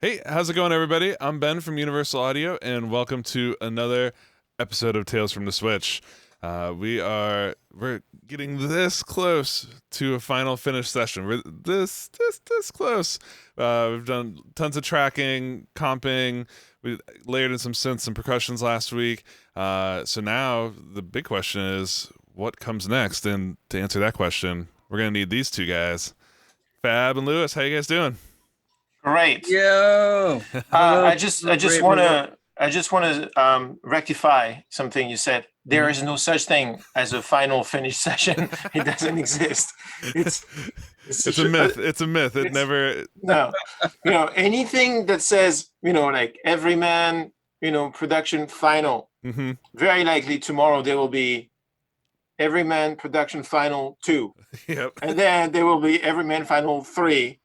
Hey, how's it going, everybody? I'm Ben from Universal Audio, and welcome to another episode of Tales from the Switch. We're getting this close to a final finished session. We're this close. We've done tons of tracking, comping. We layered in some synths and percussions last week. So now the big question is, what comes next? And to answer that question, we're gonna need these two guys, Fab and Lewis. How you guys doing? Right. Yo, I just want to rectify something you said. There Mhm. is no such thing as a final finish session. It doesn't exist. It's It's a myth. It's a myth. It it's never. no. Anything that says, like every man, production final, Hmm. very likely tomorrow there will be every man production final 2. Yep. And then there will be every man final 3,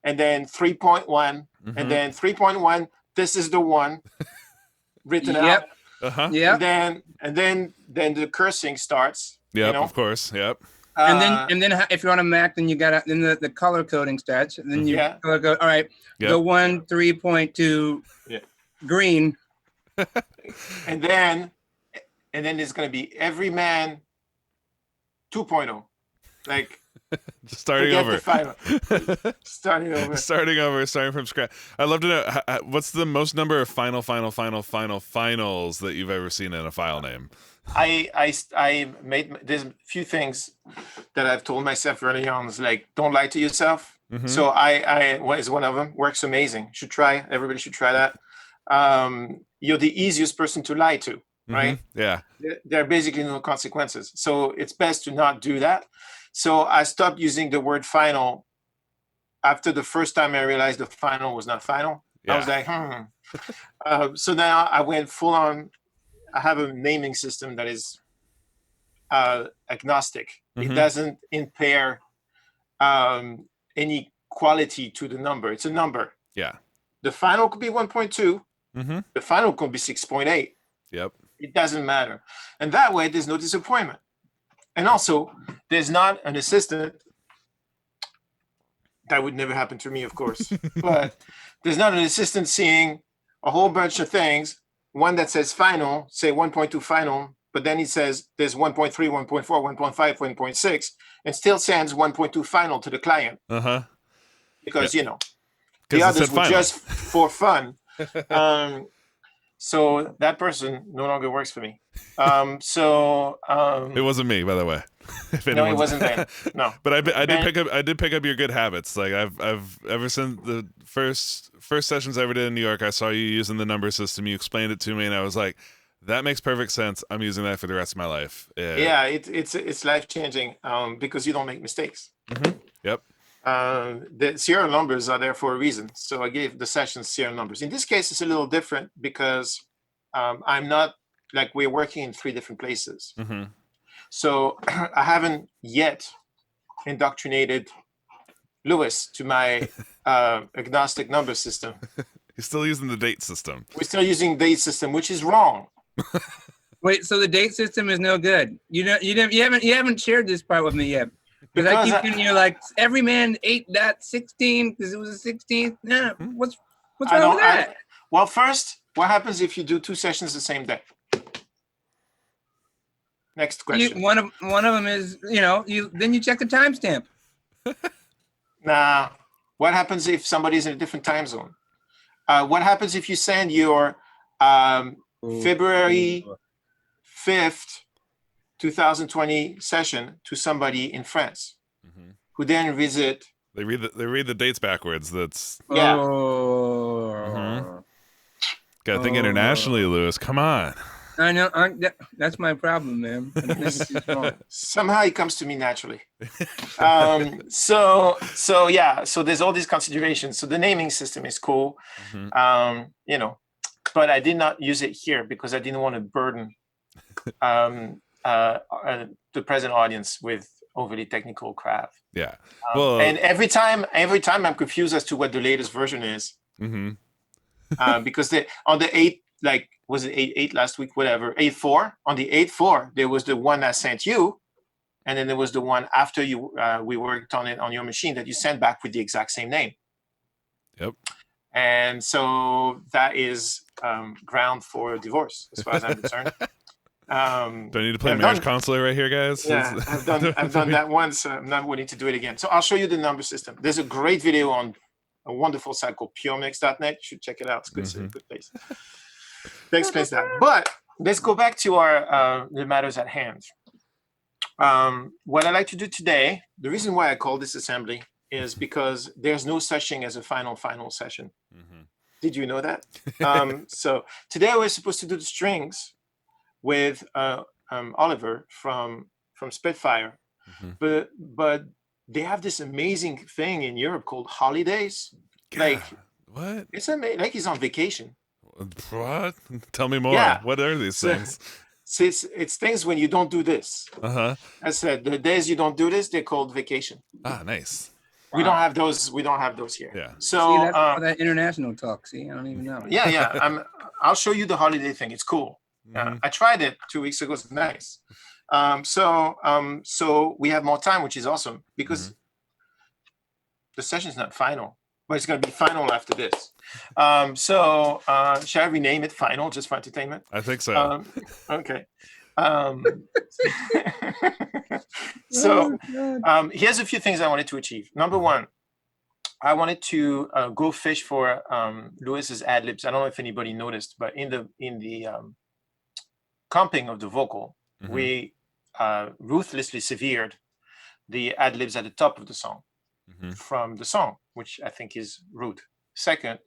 and then 3.1, and Hmm. then 3.1. This is the one written out, Yep, Uh-huh. and yep. then the cursing starts. Yep. Of course. Yep. And then Uh, and then if you're on a Mac, then you got then the color coding starts, and then you yeah, color code. All right, the Yep. 3.2 yeah, green. and then there's gonna be every man 2.0. Like, Just starting forget over. the final, starting over. Starting from scratch. I'd love to know what's the most number of finals that you've ever seen in a file name. I made there's a few things that I've told myself early on. Is like, don't lie to yourself. Mm-hmm. So what is one of them? Works amazing. Should try. Everybody should try that. You're the easiest person to lie to, Mm-hmm. right? Yeah. There are basically no consequences. So it's best to not do that. So I stopped using the word final after the first time I realized the final was not final. I was Yeah. like, so now I went full on. I have a naming system that is agnostic. It Mm-hmm. doesn't impair any quality to the number. It's a number. Yeah. The final could be 1.2. Mm-hmm. The final could be 6.8. Yep. It doesn't matter. And that way, there's no disappointment. And also, there's not an assistant. That would never happen to me, of course. But there's not an assistant seeing a whole bunch of things. One that says final, say 1.2 final, but then he says there's 1.3, 1.4, 1.5, 1.6, and still sends 1.2 final to the client Uh-huh. because, Yeah. the Because it said others were final. just for fun. So that person no longer works for me. It wasn't me, by the way. If No, it anyone's, wasn't Ben. No. but I did Ben, pick up your good habits. Like I've ever since the first sessions I ever did in New York, I saw you using the number system. You explained it to me, and I was like, that makes perfect sense. I'm using that for the rest of my life. yeah, it's life changing because you don't make mistakes. Mm-hmm. Yep. The serial numbers are there for a reason. So I gave the sessions serial numbers. In this case, it's a little different because I'm not like we're working in 3 different places. Mm-hmm. So I haven't yet indoctrinated Lewis to my agnostic number system. You're still using the date system. We're still using date system, which is wrong. Wait, so the date system is no good. You haven't shared this part with me yet. Because I Because keep getting you like every man 8.16 because it was a 16th. Yeah, what's I wrong don't. with that? Well, first, what happens if you do 2 sessions the same day? Next question. One of them is you check the timestamp. Nah. What happens if somebody's in a different time zone? What happens if you send your February 5th, 2020 session to somebody in France Mm-hmm. who then visit? They read the dates backwards. That's Yeah. Mhm. Gotta think internationally, Lewis. Come on. I know. That's my problem, man. Somehow it comes to me naturally. So yeah. So there's all these considerations. So the naming system is cool. Mm-hmm. But I did not use it here because I didn't want to burden the present audience with overly technical crap. Yeah. Well. And every time I'm confused as to what the latest version is. Mm-hmm. Because on the 8, like, was it 8 last week, whatever, 8.4, on the 8.4 there was the one I sent you, and then there was the one after you we worked on it on your machine that you sent back with the exact same name. Yep. And so that is ground for divorce, as far as I'm concerned. Do I need to play I've marriage done- counselor right here, guys? Yeah, I've done that once. I'm not willing to do it again. So I'll show you the number system. There's a great video on a wonderful site called Puremix.net. You should check it out. It's good, Mhm. good place. That explains that. But let's go back to our the matters at hand. What I like to do today, the reason why I call this assembly is because there's no such thing as a final session. Mm-hmm. Did you know that? So today we're supposed to do the strings with Oliver from Spitfire, Mm-hmm. but they have this amazing thing in Europe called holidays. Like what? it's amazing. Like he's on vacation. What? Tell me more. Yeah. What are these So- things? So it's things when you don't do this. Uh-huh. I said the days you don't do this, they're called vacation. Ah, nice. We don't have those. We don't have those here. Yeah. So See, that's all that international talk. See, I don't even know. yeah. I'll show you the holiday thing. It's cool. Mhm. I tried it 2 weeks ago. It's nice. So we have more time, which is awesome because the session's not final, but it's going to be final after this. Shall I rename it final just for entertainment? I think so. Okay. So here's a few things I wanted to achieve. Number one, I wanted to go fish for Lewis's ad libs. I don't know if anybody noticed, but in the comping of the vocal, Mhm. we ruthlessly severed the ad libs at the top of the song Mhm. from the song, which I think is rude. Second,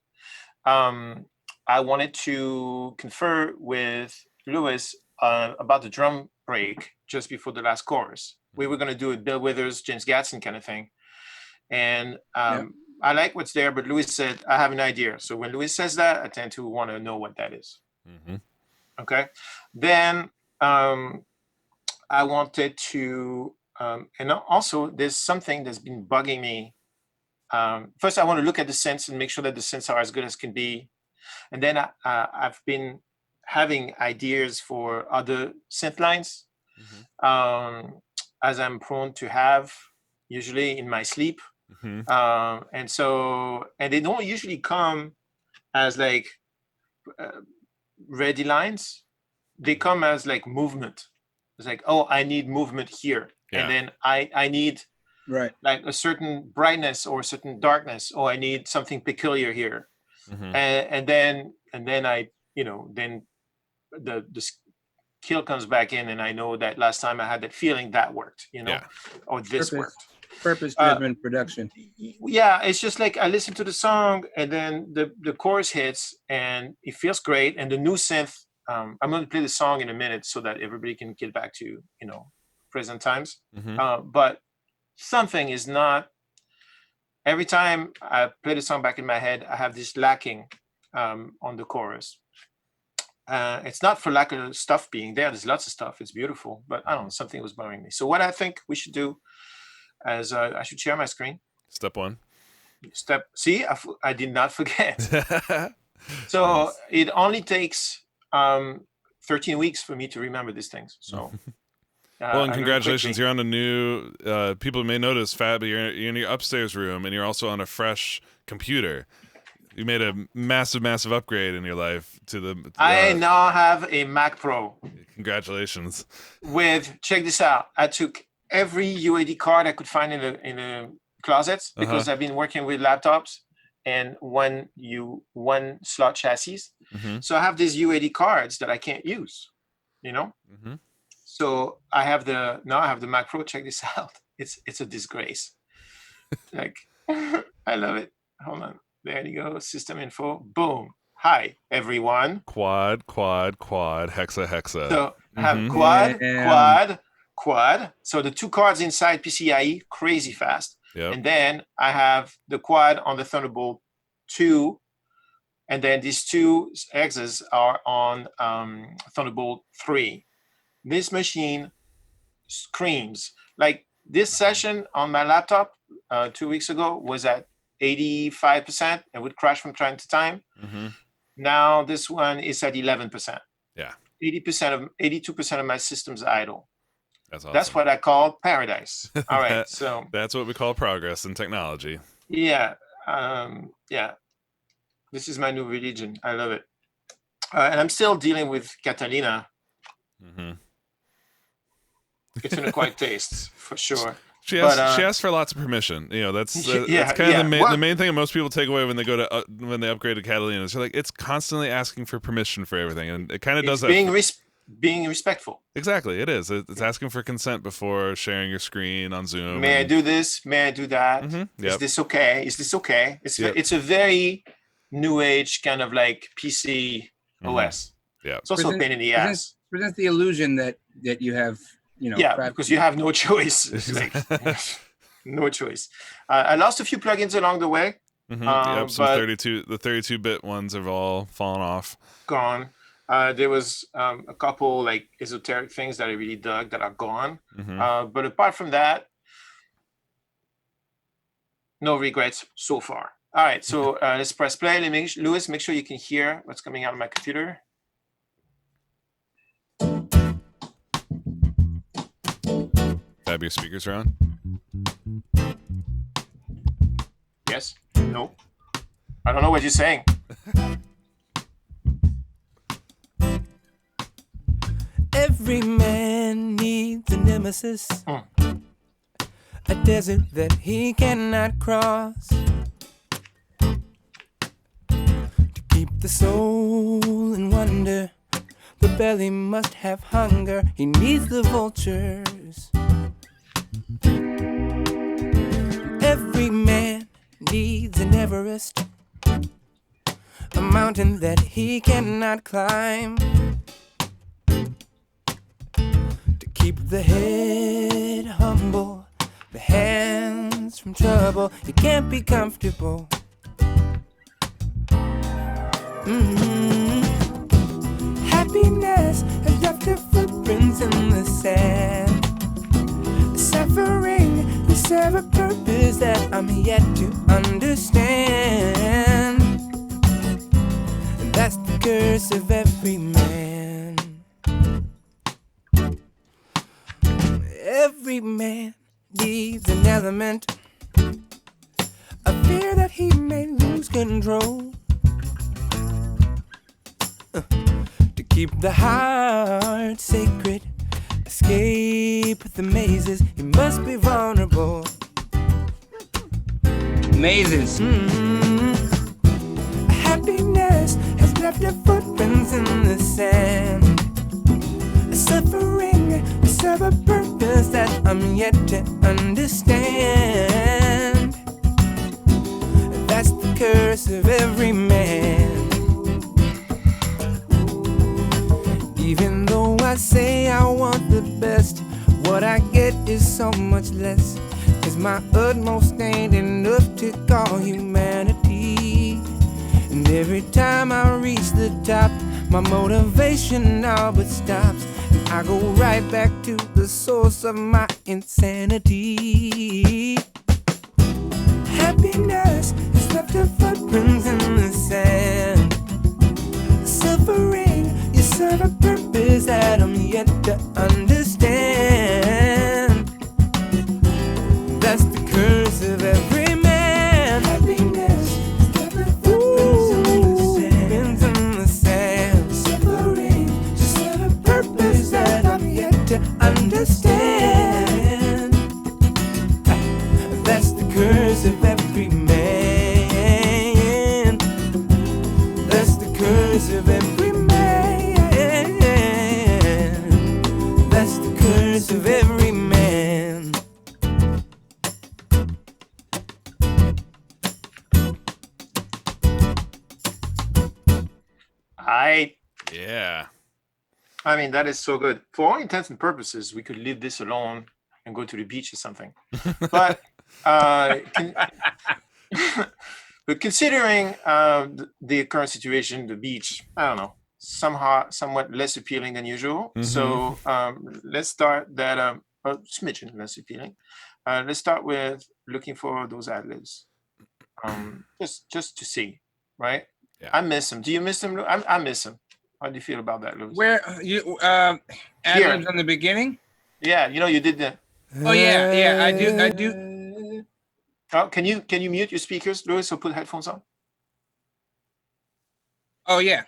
I wanted to confer with Lewis about the drum break just before the last chorus. We were going to do a Bill Withers, James Gadsden kind of thing. And I like what's there, but Lewis said, I have an idea. So when Lewis says that, I tend to want to know what that is. Mm-hmm. Okay. Then I wanted to, and also there's something that's been bugging me. First, I want to look at the synths and make sure that the synths are as good as can be. And then I've been having ideas for other synth lines, as I'm prone to have usually in my sleep. Mm-hmm. And they don't usually come as like ready lines. They come as like movement. It's like, oh, I need movement here. Yeah. And then I need Right. like a certain brightness or a certain darkness. Oh, I need something peculiar here. Mm-hmm. And then I, then the skill comes back in, and I know that last time I had that feeling that worked, Yeah. or this worked. Purpose-driven production. Yeah, it's just like I listen to the song, and then the chorus hits, and it feels great. And the new synth, I'm going to play the song in a minute so that everybody can get back to present times. Mm-hmm. But something is not. Every time I play the song back in my head, I have this lacking on the chorus. It's not for lack of stuff being there. There's lots of stuff. It's beautiful, but I don't know, something was bothering me. So what I think we should do is I should share my screen. Step one. See, I did not forget. So it only takes 13 weeks for me to remember these things. So. Well, and congratulations! You're on a new. People may notice, Fab. You're in your upstairs room, and you're also on a fresh computer. You made a massive upgrade in your life to the. I now have a Mac Pro. Congratulations! Check this out. I took every UAD card I could find in the closets because I've been working with laptops and one slot chassis. Mm-hmm. So I have these UAD cards that I can't use. Mm-hmm. So I have the Mac Pro. Check this out. It's a disgrace. Like I love it. Hold on. There you go. System info. Boom. Hi everyone. Quad, hexa. So I have quad. So the two cards inside PCIe, crazy fast. Yep. And then I have the quad on the Thunderbolt 2. And then these two X's are on Thunderbolt 3. This machine screams. Like this session on my laptop 2 weeks ago was at 85% and would crash from time to time. Mm-hmm. Now this one is at 11%. Yeah. 82% of my system's idle. That's awesome. That's what I call paradise. All right. So that's what we call progress in technology. yeah. This is my new religion. I love it. And I'm still dealing with Catalina. Mm-hmm. It's an acquired taste for sure. She asks for lots of permission. You know, that's Yeah, kind of yeah. the main thing that most people take away when they go to when they upgrade to Catalina. Is like it's constantly asking for permission for everything, and it kind of does that. Being respectful. Exactly, it is. It's asking for consent before sharing your screen on Zoom. May I do this? May I do that? Mm-hmm. Is this okay? Is this okay? It's a very new age kind of like PC OS. Yeah. It's also a pain in the ass. Presents the illusion that you have, you know. Yeah, because you have no choice. It's like, no choice. I lost a few plugins along the way. Mm-hmm. Some the 32-bit ones have all fallen off. Gone. There was a couple like esoteric things that I really dug that are gone. Mm-hmm. But apart from that, no regrets so far. All right, so let's press play. Lewis, make sure you can hear what's coming out of my computer. Have your speakers are on? Yes? No? I don't know what you're saying. Every man needs a nemesis, a desert that he cannot cross. To keep the soul in wonder, the belly must have hunger. He needs the vultures. Every man needs an Everest, a mountain that he cannot climb. Keep the head humble, the hands from trouble. You can't be comfortable. Happiness has left her footprints in the sand. Suffering will serve a purpose that I'm yet to understand. And that's the curse of every man. Every man needs an element, a fear that he may lose control. To keep the heart sacred, escape the mazes, he must be vulnerable. Mazes. Happiness has left her footprints in the sand. Suffering will serve a purpose that I'm yet to understand. That's the curse of every man. Even though I say I want the best, what I get is so much less. 'Cause my utmost ain't enough to call humanity. And every time I reach the top, my motivation all but stops. I go right back to the source of my insanity. Happiness has left her footprints in the sand. Suffering, you serve a purpose that I'm yet to understand. That's the curse of every man. Happiness has left her footprints in the sand. Suffering, you serve a purpose that I'm yet to understand. That's the curse of every man. That's the curse of every man. That's the curse of every man. Yeah. I mean, that is so good. For all intents and purposes, we could leave this alone and go to the beach or something. But but considering the current situation, the beach, I don't know, somewhat less appealing than usual. So let's start that a smidgen less appealing. Let's start with looking for those ad-libs. Just to see, right? Yeah. I miss them. Do you miss them? I miss them. How do you feel about that, Louis? Where you ad-libs on the beginning? Yeah, you did that. Oh yeah, I do. Oh, can you mute your speakers, Louis, or put headphones on? Oh yeah.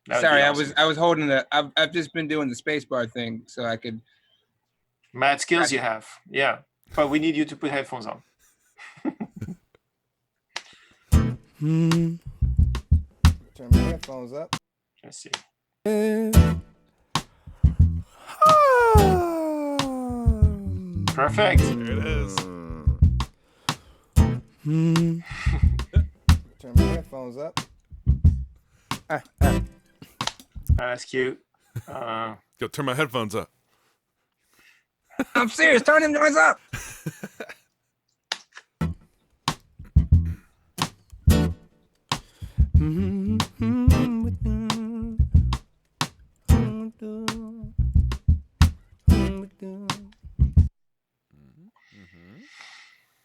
That would be Sorry, awesome. I was holding the. I've just been doing the spacebar thing so I could. Mad skills you have. Yeah. But we need you to put headphones on. Turn my headphones up. Let's see. Perfect. There it is. Turn my headphones up. That's cute. Go turn my headphones up. I'm serious. Turn them noise up.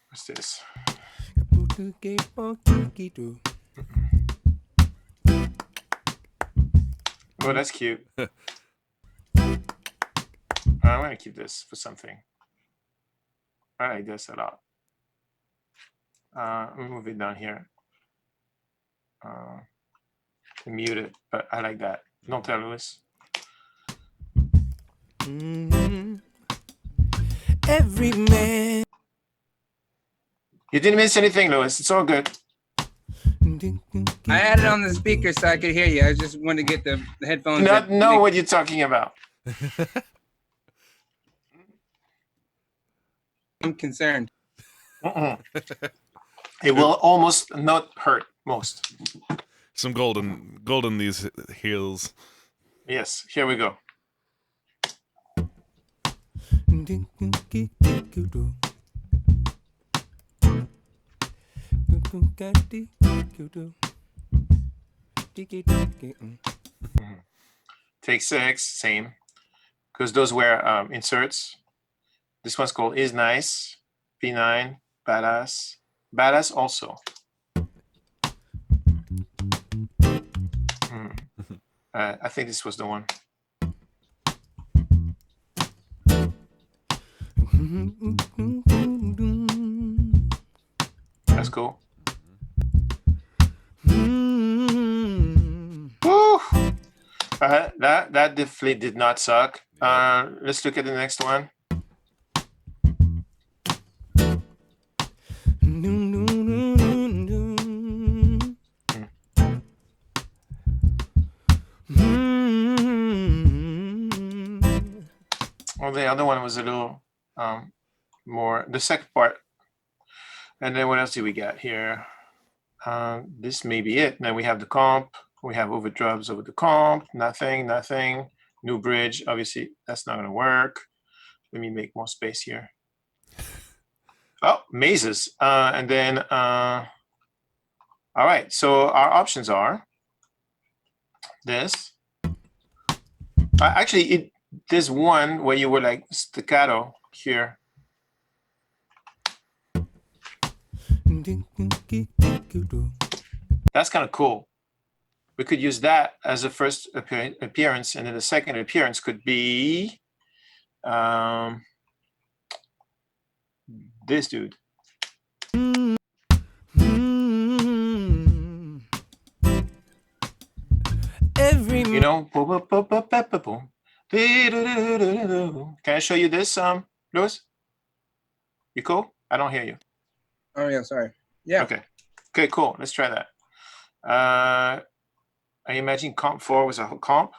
What's this? Oh, that's cute. I'm gonna keep this for something. I like this a lot. Let me move it down here. Mute it, but I like that. Don't tell Louis. Every man. You didn't miss anything, Louis. It's all good. I had it on the speaker so I could hear you. I just wanted to get the headphones. Do not know what you're talking about. I'm concerned. It will almost not hurt most. Some golden these heels. Yes, here we go. Take 6, same. Because those were inserts. This one's called Is Nice. P9, Badass. Badass also. I think this was the one. That's cool. Woo! That definitely did not suck. Let's look at the next one. Well, the other one was a little more, the second part. And then what else do we got here? This may be it. Now we have the comp. We have overdubs over the comp. Nothing. New bridge. Obviously, that's not going to work. Let me make more space here. Oh, mazes. And then, all right. So our options are this. Actually, there's one where you were like staccato here. That's kind of cool. We could use that as a first appearance, and then the second appearance could be this dude. You know, can I show you this, Louis? You cool? I don't hear you. Oh yeah, sorry. Yeah. Okay, cool. Let's try that. I imagine comp 4 was a comp.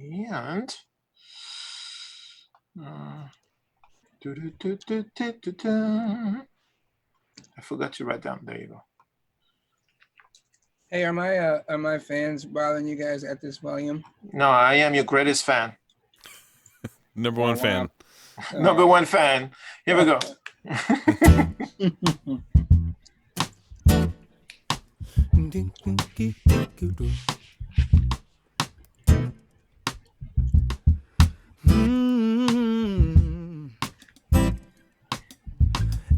And I forgot to write down. There you go. Hey, are my fans bothering you guys at this volume? No, I am your greatest fan. Number one fan. Number one fan. Here we go.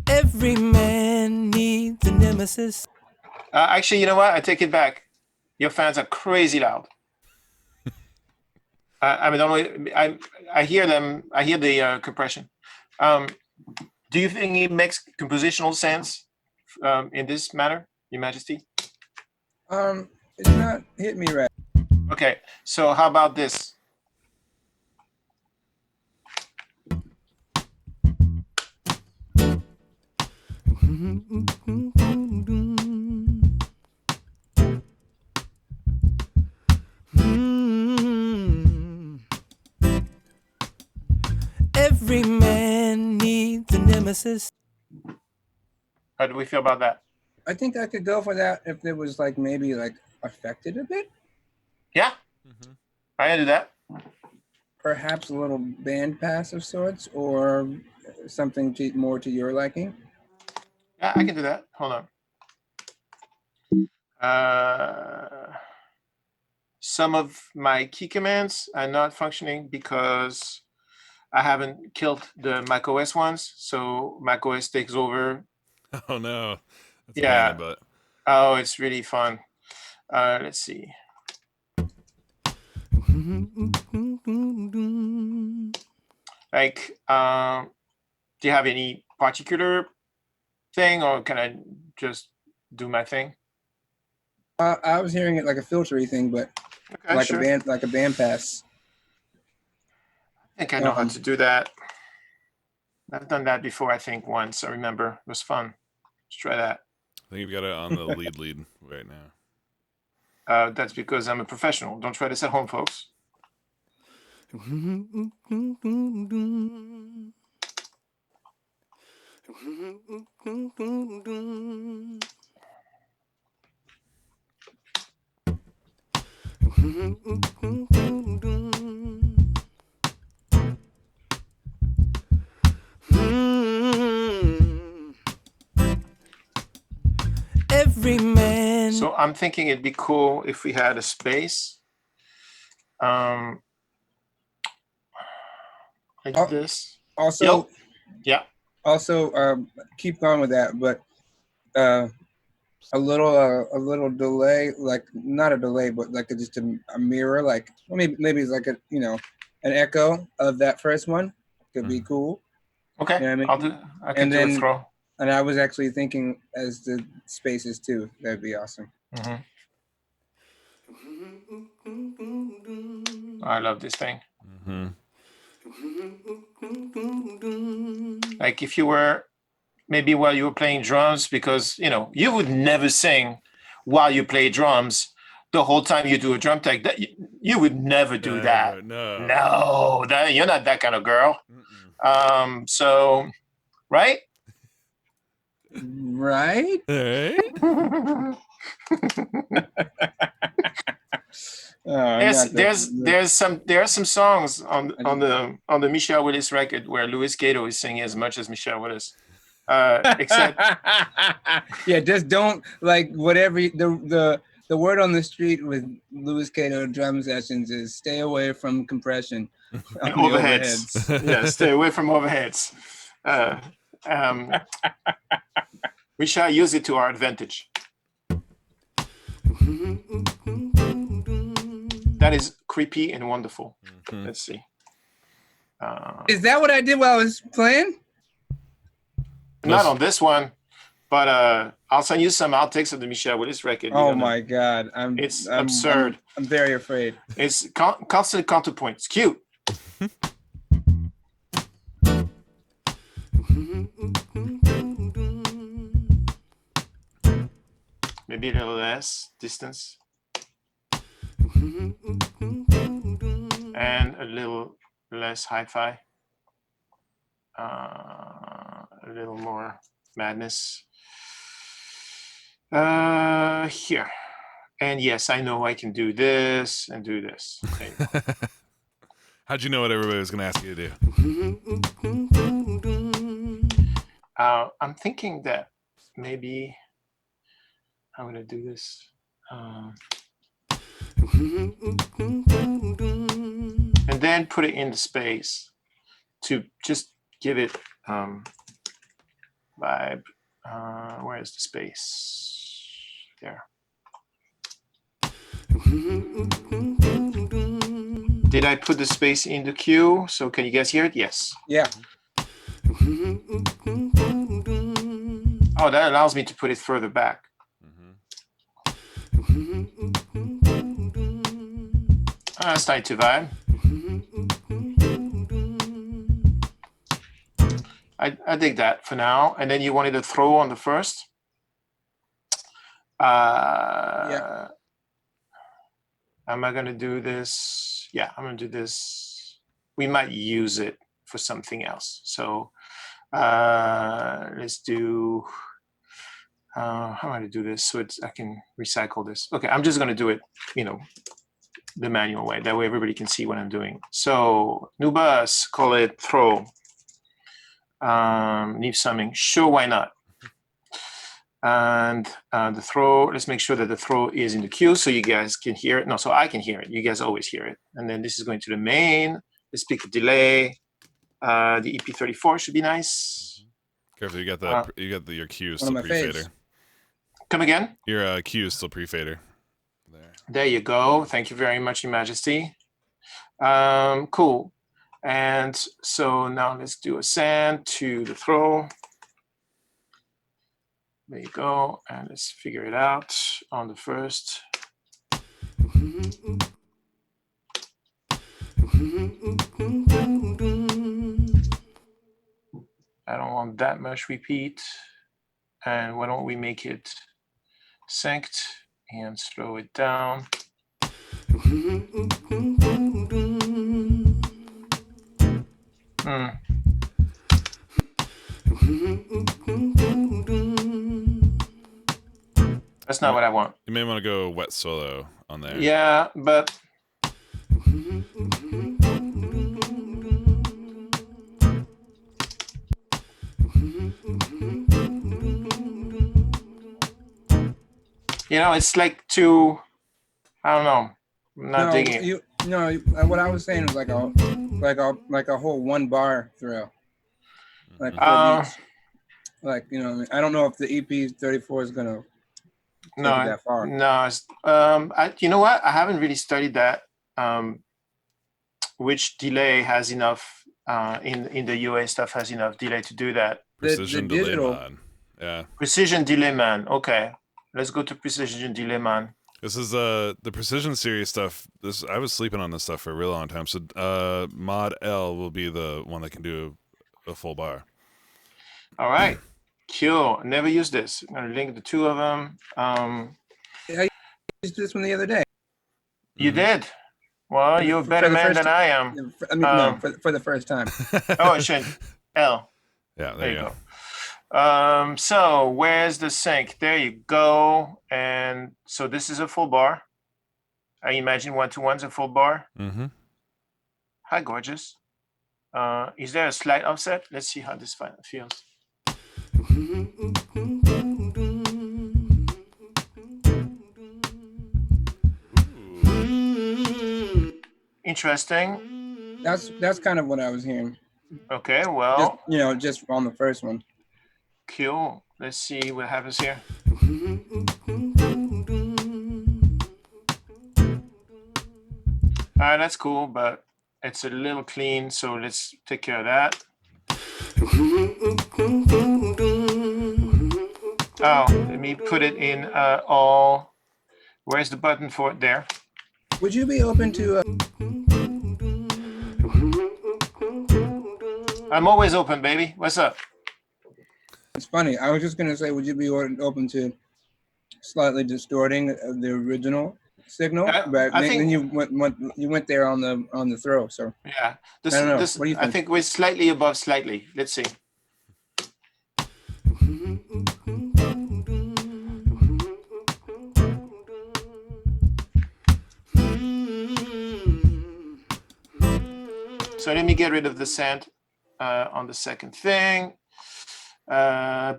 Every man needs a nemesis. Actually, you know what? I take it back. Your fans are crazy loud. I mean, I hear them. I hear the compression. Do you think it makes compositional sense in this matter, Your Majesty? It's not hit me right. Okay, so how about this? Every man needs a nemesis. How do we feel about that? I think I could go for that if it was like maybe like affected a bit. Yeah, Mhm. I can do that. Perhaps a little band pass of sorts, or something more to your liking. Yeah, I can do that. Hold on. Some of my key commands are not functioning because I haven't killed the macOS ones. So macOS takes over. Oh no, that's a pain in Yeah. the butt. Oh, it's really fun. Let's see. Like, do you have any particular thing, or can I just do my thing? I was hearing it like a filtery thing, but Okay, like sure. a band pass. I think I know how to do that. I've done that before, I think once. I remember. It was fun. Let's try that. I think you've got it on the lead right now. That's because I'm a professional. Don't try this at home, folks. Every man. So I'm thinking it'd be cool if we had a space. Like this. Also, Yep. Yeah. Also, keep going with that, but a little delay, like not a delay, but like just a mirror, like maybe it's like an echo of that first one could be cool. Okay. You know what I mean? I'll do. I can And do then- a throw. And I was actually thinking as the spaces too. That'd be awesome. Mhm. I love this thing. Mm-hmm. Like if you were maybe while you were playing drums, because you would never sing while you play drums the whole time you do a drum take. That you would never do that. No. That you're not that kind of girl. Mm-mm. So, right? Right? All right. There are some songs on the Michelle Willis record where Louis Gato is singing as much as Michelle Willis. Except yeah, just don't like whatever the word on the street with Louis Cato drum sessions is stay away from compression and on the overheads. Yeah, stay away from overheads. We shall use it to our advantage. That is creepy and wonderful. Mhm. Let's see. Is that what I did while I was playing? Not on this one, but I'll send you some outtakes of the Michelle Willis record. Oh my God! It's absurd. I'm very afraid. It's constant counterpoint. It's cute. Maybe a little less distance. And a little less hi-fi. A little more madness. Here. And yes, I know I can do this and do this. There you go. How'd you know what everybody was going to ask you to do? I'm thinking that maybe I'm going to do this. And then put it in the space to just give it vibe. Where is the space? There. Did I put the space in the cue? So can you guys hear it? Yes. Yeah. Oh, that allows me to put it further back. Mm-hmm. Starting to vibe. I dig that for now. And then you wanted to throw on the first. Yeah. Am I going to do this? Yeah, I'm going to do this. We might use it for something else. So let's do, how am I going to do this so I can recycle this? Okay, I'm just going to do it, you know, the manual way. That way everybody can see what I'm doing. So new bus, call it throw. Need summing. Sure, why not? And the throw, let's make sure that the throw is in the queue so you guys can hear it. No, so I can hear it. You guys always hear it. And then this is going to the main. Let's pick a delay. The EP34 should be nice. Careful, you got the your cue still One of my pre-fader. faves. Come again? Your cue is still pre-fader. There you go. Thank you very much, Your Majesty. Cool. And so now let's do a send to the throw. There you go. And let's figure it out on the first. I don't want that much repeat. And why don't we make it synced and slow it down. That's not what I want. You may want to go wet solo on there. Yeah, but you know, it's like too, I don't know. I'm not digging it. What I was saying was like a whole 1 bar throw. Like like, you know, I don't know if the EP34 is gonna take it that far. No, you know what? I haven't really studied that. Which delay has enough in the UA stuff has enough delay to do that. Precision The delay digital- man. Yeah. Precision delay man. Okay, let's go to precision delay man. This is the precision series stuff. I was sleeping on this stuff for a real long time. So mod L will be the one that can do a full bar. All right, cool. Never used this. I'm gonna link the two of them. I used this one the other day. You did. Well, you're a better man than I am. I mean, no, for the first time. Oh, shit. L. Yeah, there you go. So where's the sync? There you go. And so this is a full bar. I imagine 1-to-1's a full bar. Mm-hmm. Hi, gorgeous. Is there a slight offset? Let's see how this feels. Interesting. That's kind of what I was hearing. Okay, well, Just on the first one. cool. Let's see what happens here. All right, that's cool, but it's a little clean, so let's take care of that. Oh, let me put it in all. Where's the button for it? There. Would you be open to? I'm always open, baby. What's up? It's funny. I was just gonna say, would you be open to slightly distorting the original signal? But I then think you went there on the throw. So yeah. I don't know. This What do you I think? think we're slightly above slightly. Let's see. So let me get rid of the sand on the second thing. The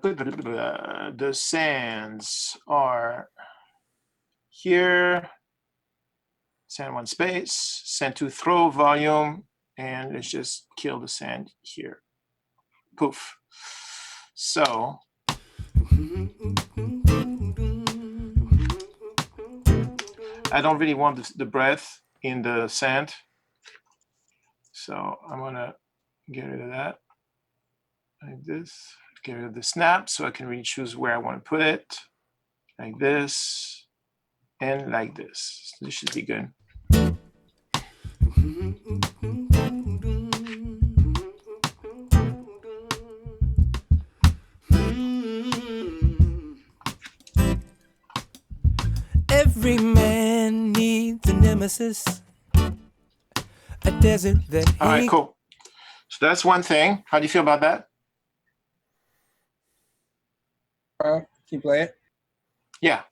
sands are here. Sand 1 space, sand 2 throw volume, and let's just kill the sand here. Poof. So I don't really want the breath in the sand. So I'm gonna get rid of that like this. Get rid of the snap so I can really choose where I want to put it. Like this and like this. This should be good. Every man needs a nemesis, a desert that All right, he cool. So that's one thing. How do you feel about that? Can you play it? Yeah.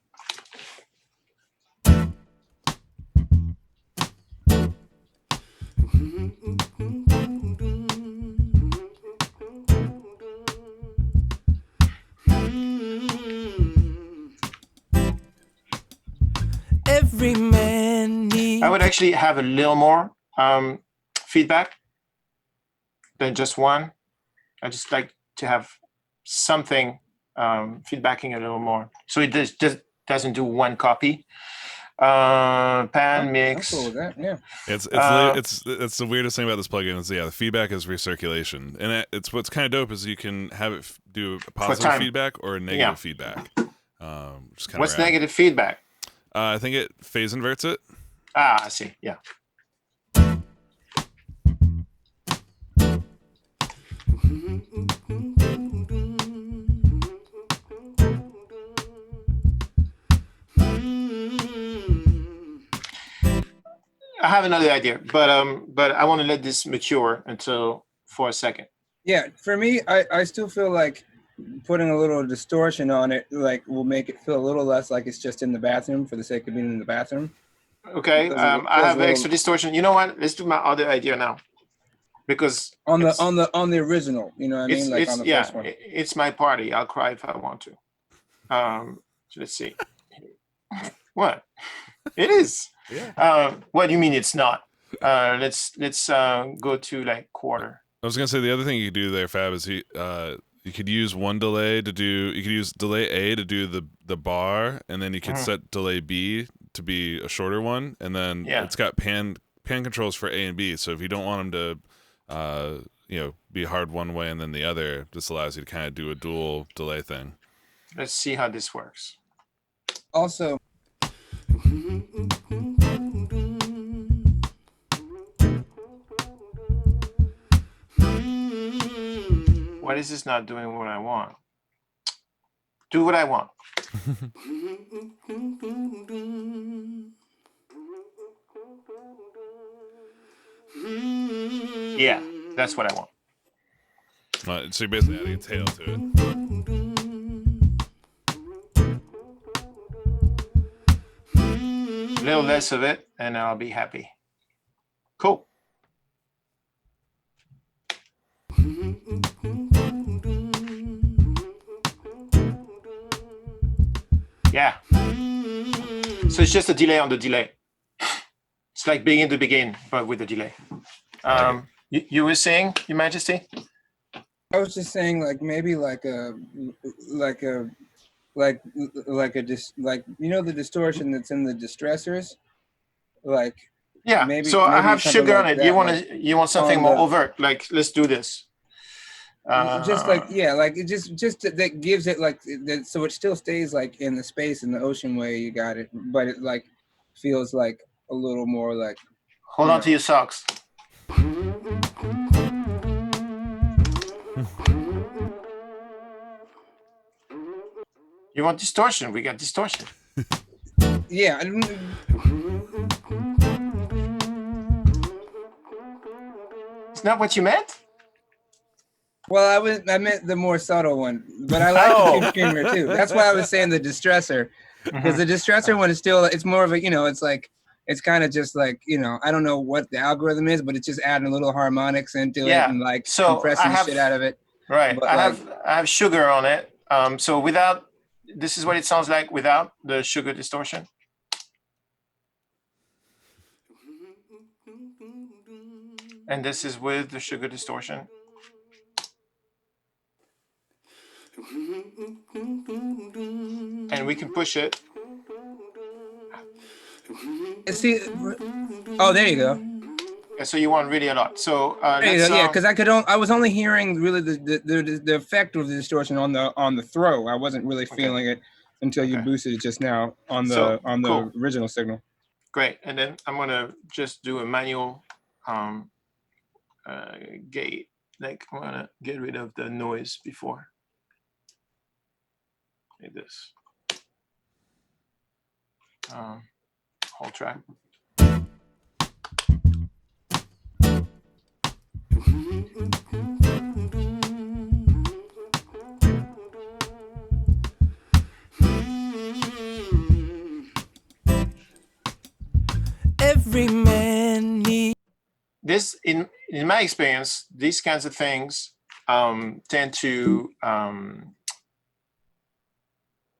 every man needs. I would actually have a little more feedback than just one. I just like to have something feedbacking a little more, so it just doesn't do one copy. Pan I'm mix. cool with that. Yeah. It's the weirdest thing about this plugin is the feedback is recirculation, and it's what's kind of dope is you can have it do a positive time. feedback or a negative feedback. Which is kind What's of rad. negative feedback? I think it phase inverts it. I see. Yeah. I have another idea, but I want to let this mature for a second. Yeah, for me, I still feel like putting a little distortion on it like will make it feel a little less like it's just in the bathroom for the sake of being in the bathroom. Okay, Feels I have a little- extra distortion. You know what? Let's do my other idea now, because on the original, you know what I mean? Like on the first one. it's my party. I'll cry if I want to. So let's see. What? It is. Yeah. What do you mean it's not? Let's go to like quarter. I was gonna say the other thing you could do there, Fab, is you could use one delay to do. You could use delay A to do the bar, and then you could set delay B to be a shorter one, and then it's got pan controls for A and B. So if you don't want them to, be hard one way and then the other, this allows you to kind of do a dual delay thing. Let's see how this works. Also, Why is this not doing what I want? Do what I want. Yeah, that's what I want. So you're basically adding a tail to it. A little less of it, and I'll be happy. Cool. Yeah. So it's just a delay on the delay. It's like begin to begin, but with a delay. You were saying, Your Majesty? I was just saying, like maybe like the distortion that's in the distressors, like maybe. So I have sugar on it. You want something more overt? Like let's do this. Just like it just that gives it like that, so it still stays like in the space in the ocean way you got it, but it like feels like a little more like. Hold on to your socks. You want distortion? We got distortion. Yeah. It's not what you meant? Well, I meant the more subtle one, but I like the Tube Screamer too. That's why I was saying the distressor, because the distressor one is still, it's more of a, it's like, it's kind of just like, I don't know what the algorithm is, but it's just adding little harmonics into it and like compressing the shit out of it. Right. But I have sugar on it. So without, this is what it sounds like without the sugar distortion. And this is with the sugar distortion. And we can push it. See, oh, there you go. Yeah, so you want really a lot. So because I was only hearing really the effect of the distortion on the throw. I wasn't really feeling it until you boosted it just now on the original signal. Great, and then I'm gonna just do a manual gate. Like I'm gonna get rid of the noise before. Like this. whole track. Every man needs. This, in my experience, these kinds of things tend to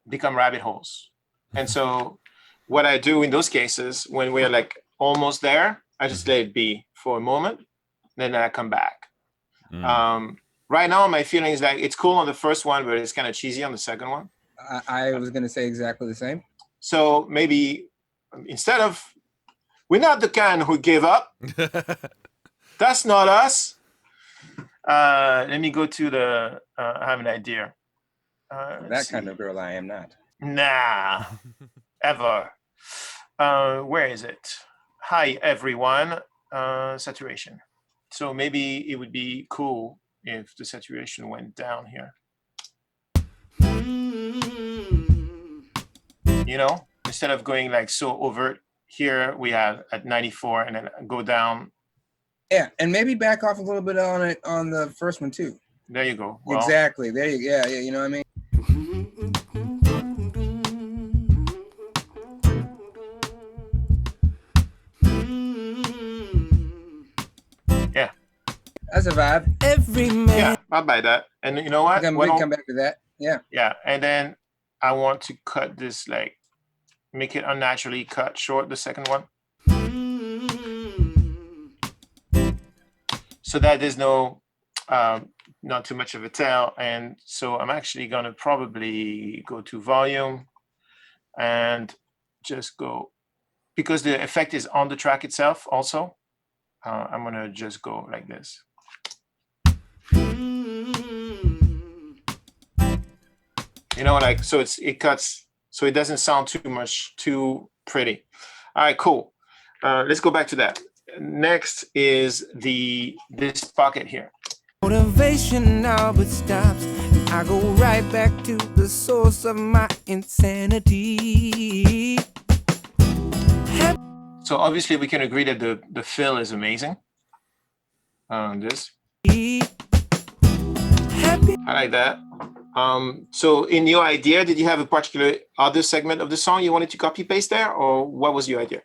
become rabbit holes. And so what I do in those cases, when we're like almost there, I just let it be for a moment, then I come back. Right now, my feeling is that it's cool on the first one, but it's kind of cheesy on the second one. I was going to say exactly the same. So maybe instead of, we're not the kind who give up. That's not us. Let me go to the, I have an idea. That kind of girl I am not. Nah, ever. Where is it? Hi, everyone. Saturation. So maybe it would be cool if the saturation went down here. You know, instead of going like so overt, here we have at 94 and then go down. Yeah, and maybe back off a little bit on it on the first one too. There you go. Well, exactly. There you yeah, you know what I mean? Yeah. That's a vibe. Every man. Yeah, I'll buy that. And you know what? Then we come back to that. Yeah. Yeah, and then I want to cut this, like, make it unnaturally cut short, the second one. So that there's no, not too much of a tail. And so I'm actually gonna probably go to volume and just go, because the effect is on the track itself also, I'm gonna just go like this. You know, like, so it cuts, so it doesn't sound too pretty. All right, cool. Let's go back to that. Next is this pocket here. Motivation now but stops. I go right back to the source of my insanity. So obviously we can agree that the fill is amazing. This. I like that. So in your idea, did you have a particular other segment of the song you wanted to copy paste there, or what was your idea?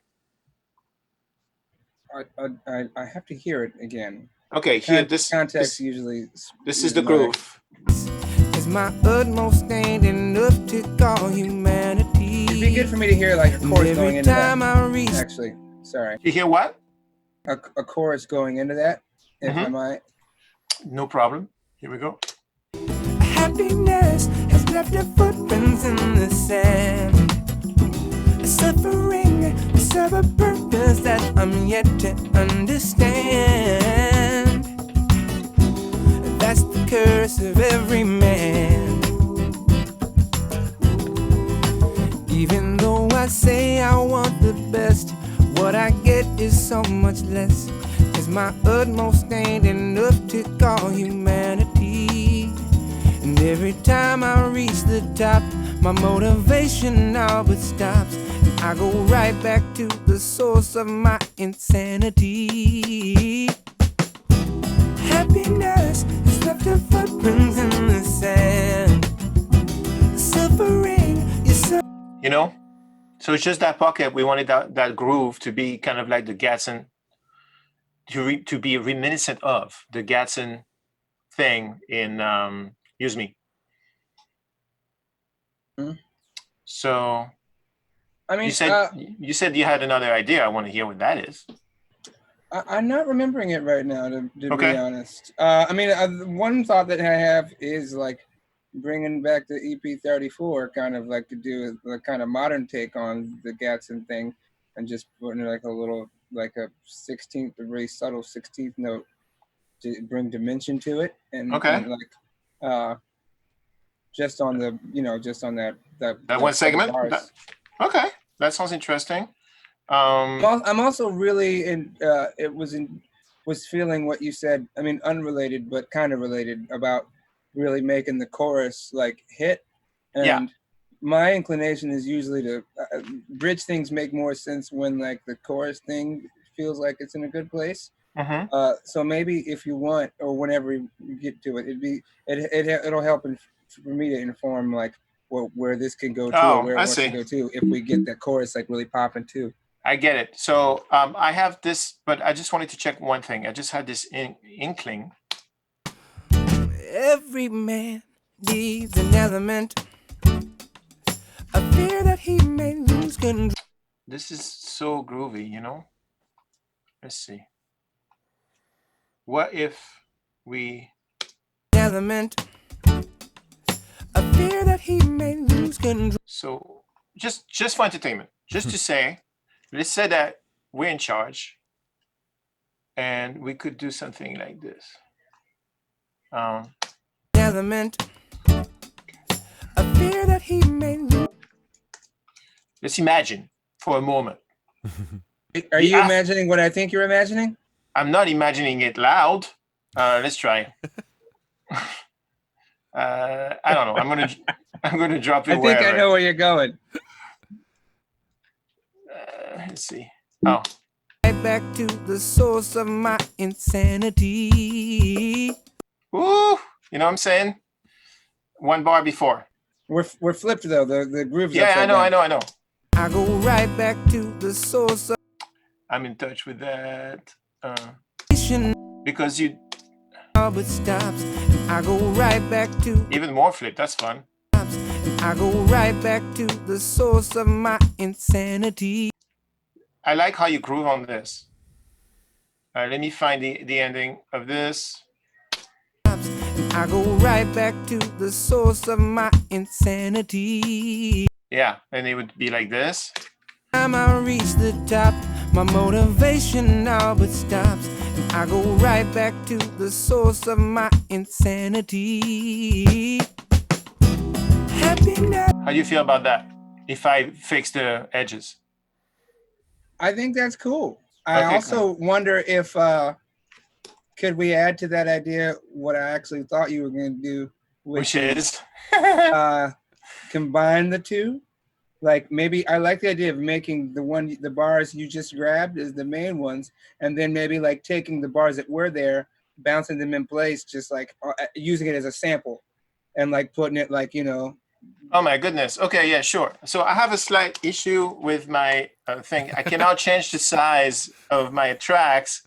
I have to hear it again. Okay, here this context usually. This is the groove. Is my utmost ain't enough to call humanity. It'd be good for me to hear like a chorus going into that. I reach. Actually, sorry. You hear what? A chorus going into that, if I might. No problem. Here we go. Happiness has left her footprints in the sand. Suffering will serve a purpose that I'm yet to understand. That's the curse of every man. Even though I say I want the best, what I get is so much less. 'Cause my utmost ain't enough to call humanity. And every time I reach the top, my motivation all but stops. And I go right back to the source of my insanity. Happiness has left her footprints in the sand. Suffering is so. You know? So it's just that pocket. We wanted that groove to be kind of like the Gatson, to be reminiscent of the Gatson thing in Use Me. So I mean, you said you had another idea. I want to hear what that is. I'm not remembering it right now, to Okay. be honest. I mean, one thought that I have is like bringing back the EP34, kind of like to do a kind of modern take on the Gatson thing, and just putting like a little, like a 16th, a very subtle 16th note to bring dimension to it, and, Okay. and like just on the, just on that one segment. bars. Okay, that sounds interesting. I'm also really was feeling what you said. I mean, unrelated, but kind of related, about really making the chorus like hit. And my inclination is usually to bridge things make more sense when like the chorus thing feels like it's in a good place. So maybe if you want, or whenever you get to it, it'll help for me to inform like where this can go to, or where it wants to go to, if we get that chorus like really popping too. I get it. So I have this, but I just wanted to check one thing. I just had this inkling. Every man needs an element, a fear that he may lose control. This is so groovy, you know? Let's see. What if we... Element, a fear that he may lose control. So just for entertainment, just to say, let's say that we're in charge and we could do something like this. Element, a fear that he may lose. Let's imagine for a moment. Are you imagining what I think you're imagining? I'm not imagining it loud. Let's try. I don't know. I'm gonna drop it. I think I know where you're going. Let's see. Oh. Right back to the source of my insanity. Ooh, you know what I'm saying? One bar before. We're flipped though. The groove's yeah, I know. I go right back to the source of. I'm in touch with that. Because you. But stops. I go right back to. Even more flip. That's fun. I go right back to the source of my insanity. I like how you groove on this. Let me find the ending of this. I go right back to the source of my insanity. Yeah, and it would be like this. Time I reach the top, my motivation now but stops. I go right back to the source of my insanity. Happiness. How do you feel about that? If I fix the edges? I think that's cool. I also wonder if could we add to that idea what I actually thought you were going to do, which is combine the two. Like maybe I like the idea of making the bars you just grabbed as the main ones, and then maybe like taking the bars that were there, bouncing them in place, just like using it as a sample, and like putting it like, you know. Oh my goodness. Okay, yeah, sure. So I have a slight issue with my thing. I can now change the size of my tracks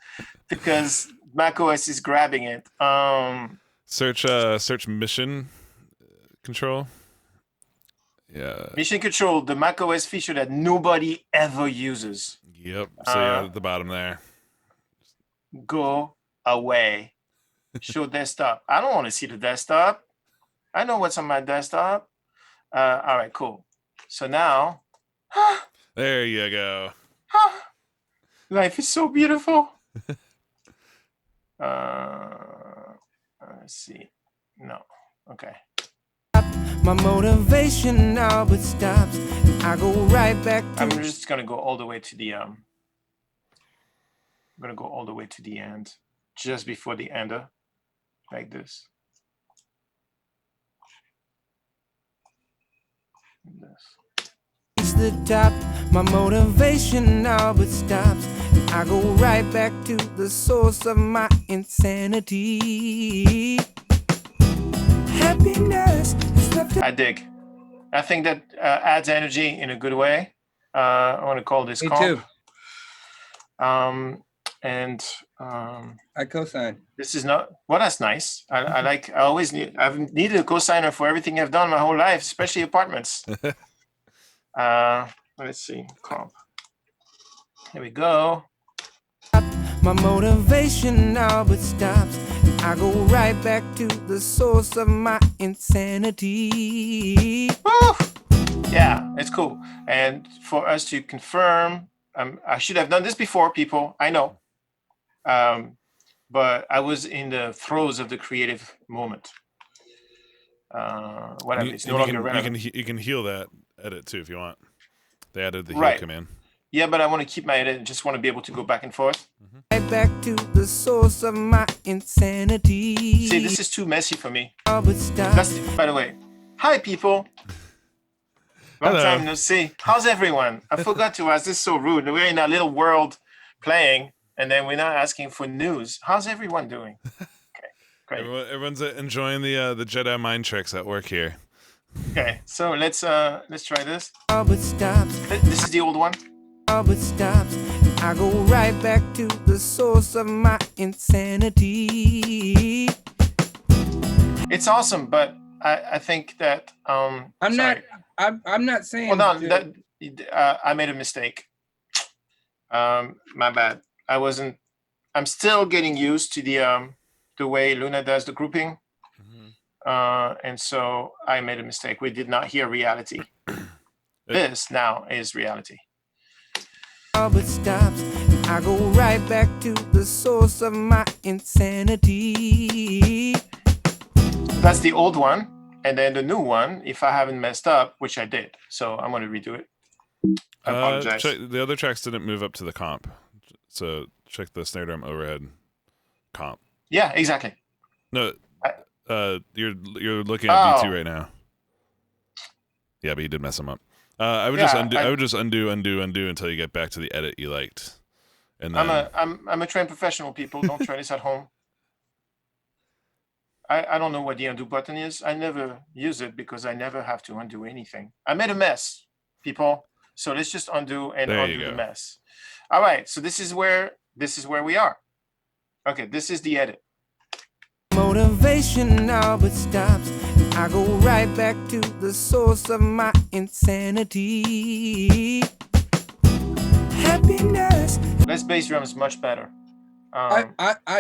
because macOS is grabbing it. Search mission control. Yeah. Mission control, the macOS feature that nobody ever uses. Yep. So yeah, at the bottom there. Go away. Show desktop. I don't want to see the desktop. I know what's on my desktop. All right, cool. So now. There you go. Life is so beautiful. Let's see. No. Okay. My motivation now but stops. I go right back to. I'm just gonna go all the way to the I'm gonna go all the way to the end, just before the ender, like this. Reach the top. My motivation now but stops. I go right back to the source of my insanity. Happiness is left. I dig. I think that adds energy in a good way. I want to call this comp. Me too. I co-sign. This is not. Well, that's nice. I like. I've needed a co-signer for everything I've done my whole life, especially apartments. Let's see. Comp. Here we go. My motivation now but stops. I go right back to the source of my insanity. Woo! Yeah, it's cool. And for us to confirm, I should have done this before, people. I know. But I was in the throes of the creative moment. Whatever. It's no longer relevant. You can heal that edit too if you want. They added the heal right. command. Yeah, but I want to keep my edit. Just want to be able to go back and forth. Right back to the source of my insanity. See, this is too messy for me. But stop. By the way, hi people. Long Hello. time no see. How's everyone? I forgot to ask. This is so rude. We're in our little world playing, and then we're not asking for news. How's everyone doing? Okay, great. Everyone's enjoying the Jedi mind tricks at work here. Okay, so let's try this. All but stops, This is the old one. all but stops. And I go right back to the source of my insanity. It's awesome, but I think that I'm sorry. not saying. Well, no, to- I made a mistake. My bad. I'm still getting used to the way Luna does the grouping. And so I made a mistake. We did not hear reality. This now is reality. All but stops. And I go right back to the source of my insanity. That's the old one. And then the new one, if I haven't messed up, which I did. So I'm going to redo it. I apologize. The other tracks didn't move up to the comp, so check the snare drum overhead comp. Yeah, exactly. No, you're looking at V2 right now. Yeah, but you did mess them up. I would just undo. I would just undo until you get back to the edit you liked. And then I'm a trained professional. People, don't try this at home. I don't know what the undo button is. I never use it because I never have to undo anything. I made a mess, people. So let's just undo and There you undo the go. mess. All right. So this is where we are. Okay, this is the edit. Motivation all but stops. And I go right back to the source of my insanity. Happiness. Less bass drum is much better.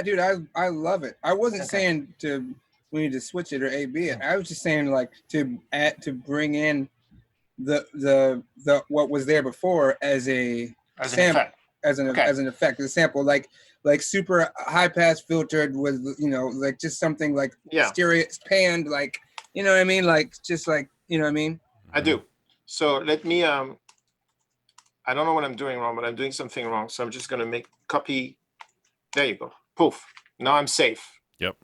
dude, I love it. I wasn't Okay. saying we need to switch it or A/B it. I was just saying like to bring in the what was there before as a As an sample, effect. as an effect, the sample, like super high pass filtered with like just something like stereo panned, like you know what I mean, like just like you know what I mean. I do. So let me I don't know what I'm doing wrong, but I'm doing something wrong. So I'm just gonna copy. There you go. Poof. Now I'm safe. Yep.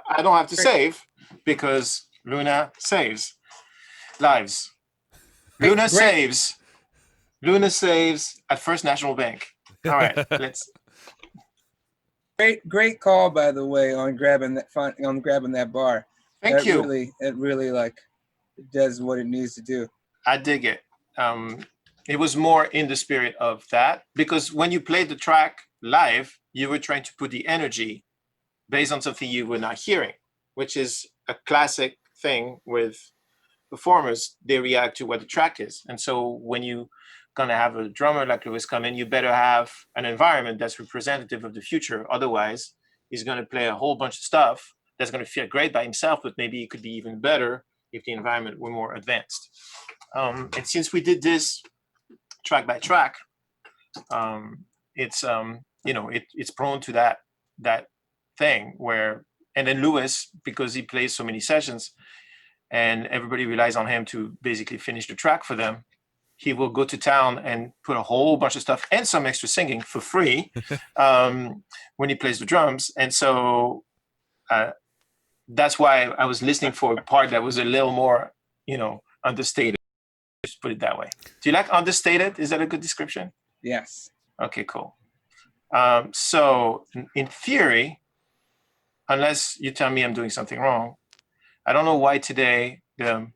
I don't have to save because Luna saves lives. Luna saves. Luna saves at First National Bank. All right, let's. Great call, by the way, on grabbing that bar. Thank you. It really like does what it needs to do. I dig it. It was more in the spirit of that because when you played the track live, you were trying to put the energy based on something you were not hearing, which is a classic thing with performers. They react to what the track is. And so when you're going to have a drummer like Lewis come in, you better have an environment that's representative of the future. Otherwise, he's going to play a whole bunch of stuff that's going to feel great by himself, but maybe it could be even better if the environment were more advanced. And since we did this track by track, it's it's prone to that thing where, and then Lewis, because he plays so many sessions and everybody relies on him to basically finish the track for them, he will go to town and put a whole bunch of stuff and some extra singing for free when he plays the drums. And so that's why I was listening for a part that was a little more, understated. Just put it that way. Do you like understated? Is that a good description? Yes. Okay, cool. So in theory, unless you tell me I'm doing something wrong, I don't know why today the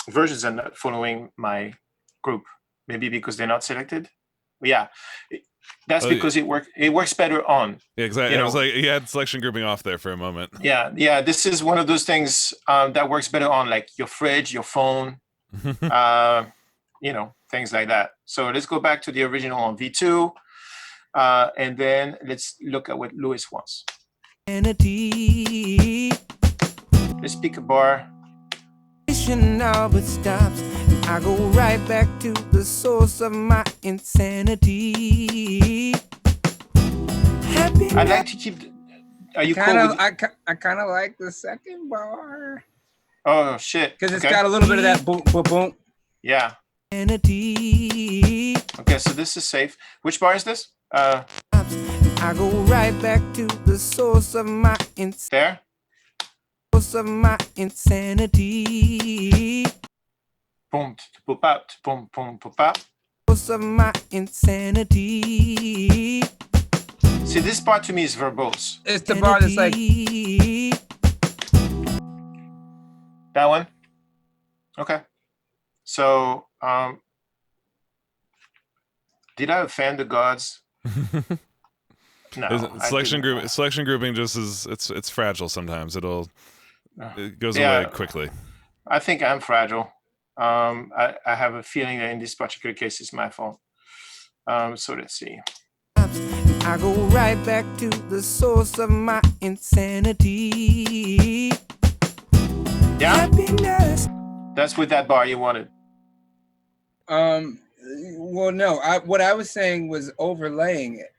versions are not following my group. Maybe because they're not selected. Yeah, that's because it works better on. Yeah, exactly. It was like you had selection grouping off there for a moment. Yeah. This is one of those things that works better on like your fridge, your phone, things like that. So let's go back to the original on V2, and then let's look at what Lewis wants. Let's pick a bar. Now but stops. I go right back to the source of my insanity. I'd like to keep. Are you kind cool of? I kind of like the second bar. Oh shit! Because it's got a little bit of that boom, boom, boom. Yeah. Insanity. Okay, so this is safe. Which bar is this? I go right back to the source of my insanity. There. Source of my insanity. Boom, boop out, boom, boom, boop out. Source of my insanity. See, this part to me is verbose. It's the bar that's like, That one? Okay. So, did I offend the gods? No. Selection grouping just is it's fragile sometimes. It goes away quickly. I think I'm fragile. I have a feeling that in this particular case it's my fault. So let's see. I go right back to the source of my insanity. Yeah, Happiness. that's with that bar you wanted. well, no, what I was saying was overlaying it.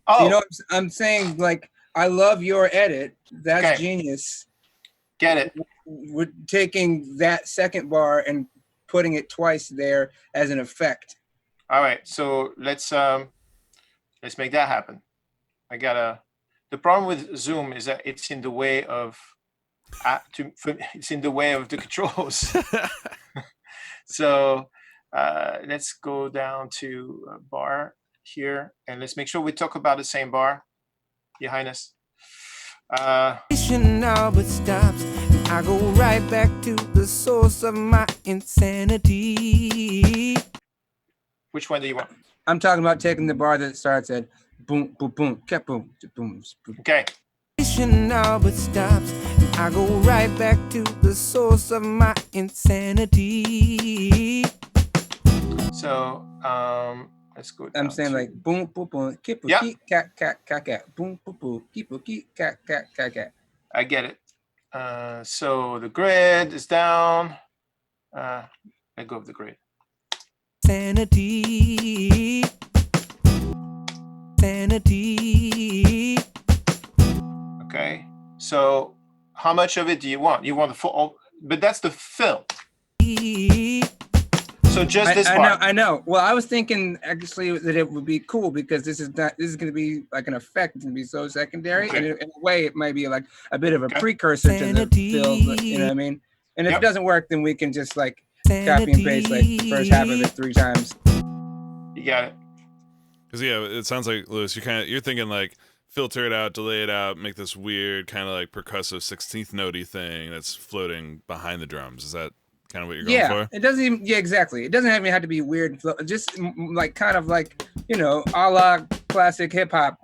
Oh, You know, I'm saying like, I love your edit. That's Okay. genius. get it. We're taking that second bar and putting it twice there as an effect. All right, so let's make that happen. The problem with Zoom is that it's in the way of it's in the way of the controls. So let's go down to a bar here and let's make sure we talk about the same bar, Your Highness. Now but stops. I go right back to the source of my insanity. Which one do you want? I'm talking about taking the bar that starts at boom, boom, boom, cat, boom, boom, boom. Okay. Now but stops. I go right back to the source of my insanity. So let's go down I'm saying to- like boom, boom, boom, keep, Yeah. cat, cat, cat, cat, boom, boom, boom, keep, cat, cat, cat, cat. I get it. So the grid is down. Let go of the grid. Sanity. Sanity. Okay. So how much of it do you want? You want the full, but that's the fill. So just this part. I know. Well, I was thinking actually that it would be cool because this is going to be like an effect. It's going to be so secondary, Okay. and in a way, it might be like a bit of a Okay. precursor to the film. You know what I mean? And if Yep. it doesn't work, then we can just like copy and paste like the first half of it 3 times. You got it. Because yeah, it sounds like Lewis, you're thinking like filter it out, delay it out, make this weird kind of like percussive 16th notey thing that's floating behind the drums. Is that kind of what you're going for? It doesn't even. Yeah, exactly. It doesn't even have to be weird. Just like kind of like, you know, a la classic hip hop.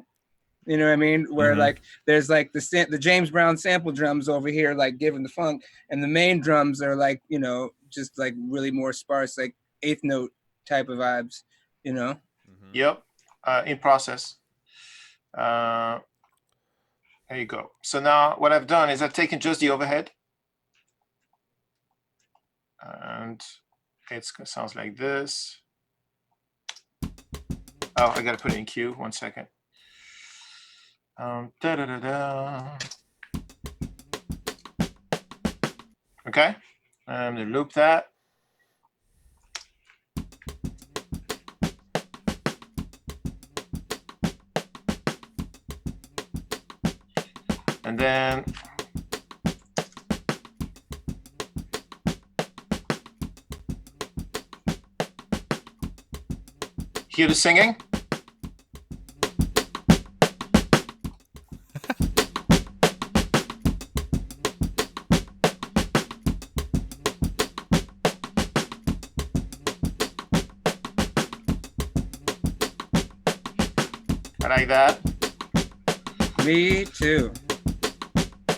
You know what I mean? Where like there's like the James Brown sample drums over here, like giving the funk, and the main drums are like, you know, just like really more sparse, like 8th note type of vibes. You know? Yep. In process. There you go. So now what I've done is I've taken just the overhead. And it sounds like this. Oh, I gotta put it in Q. 1 second. Okay, I'm gonna loop that. And then hear the singing. I like that. Me too.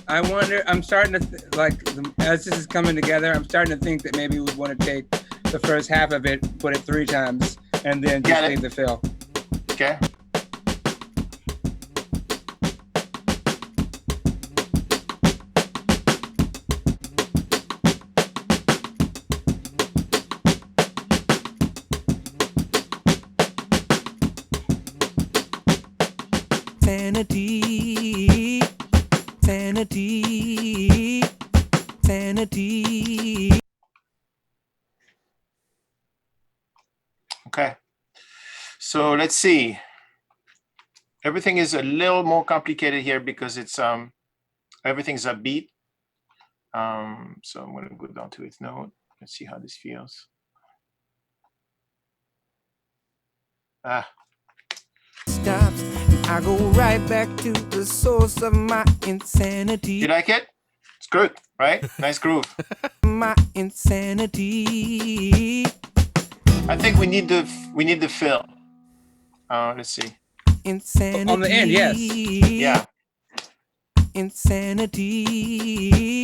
I wonder. I'm starting to as this is coming together. I'm starting to think that maybe we want to take the first half of it, put it 3 times, and then just leave the fill. Okay. Sanity. Sanity. Sanity. Okay. So let's see. Everything is a little more complicated here because it's everything's upbeat. So I'm going to go down to its note. Let's see how this feels. Stops. I go right back to the source of my insanity. You like it? It's good, right? Nice groove. My insanity. I think we need the fill. Let's see. Insanity. On the end, yes. Yeah. Insanity.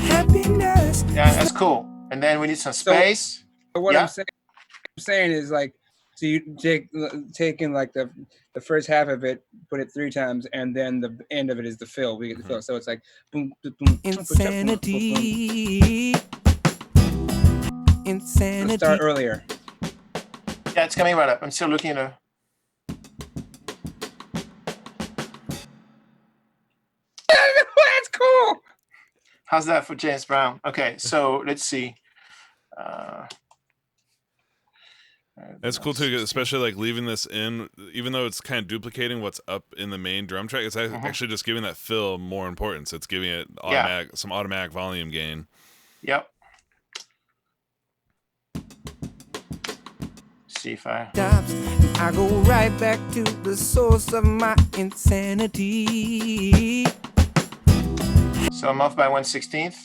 Happiness. Yeah, that's cool. And then we need some space. So what Yeah. I'm saying is like, so you taking like the first half of it, put it 3 times, and then the end of it is the fill. We get the fill. So it's like boom, boom, boom, Insanity. Insanity. Let's start earlier. Yeah, it's coming right up. I'm still looking at a. That's cool. How's that for James Brown? Okay, so let's see. It's cool too, especially like leaving this in, even though it's kind of duplicating what's up in the main drum track. It's actually just giving that fill more importance. It's giving it some automatic volume gain. Yep. See if I. I go right back to the source of my insanity. So I'm off by 1/16.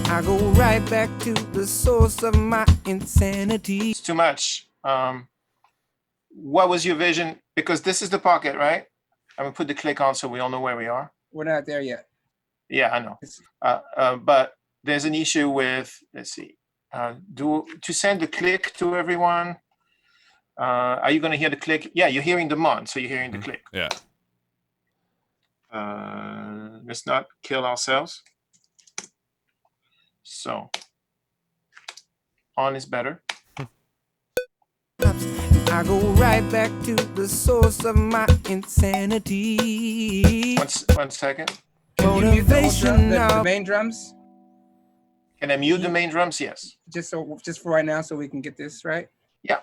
I go right back to the source of my insanity. It's too much. What was your vision? Because this is the pocket, right? I'm gonna put the click on so we all know where we are. We're not there yet. Yeah, I know. But there's an issue with, let's see, to send the click to everyone. Are you gonna hear the click? Yeah, you're hearing the mon, so you're hearing the click. Yeah. Let's not kill ourselves. So on is better. I go right back to the source of my insanity. One second. Can you mute the whole drum, the main drums? Can I mute the main drums? Yes. Just for right now, so we can get this right. Yeah.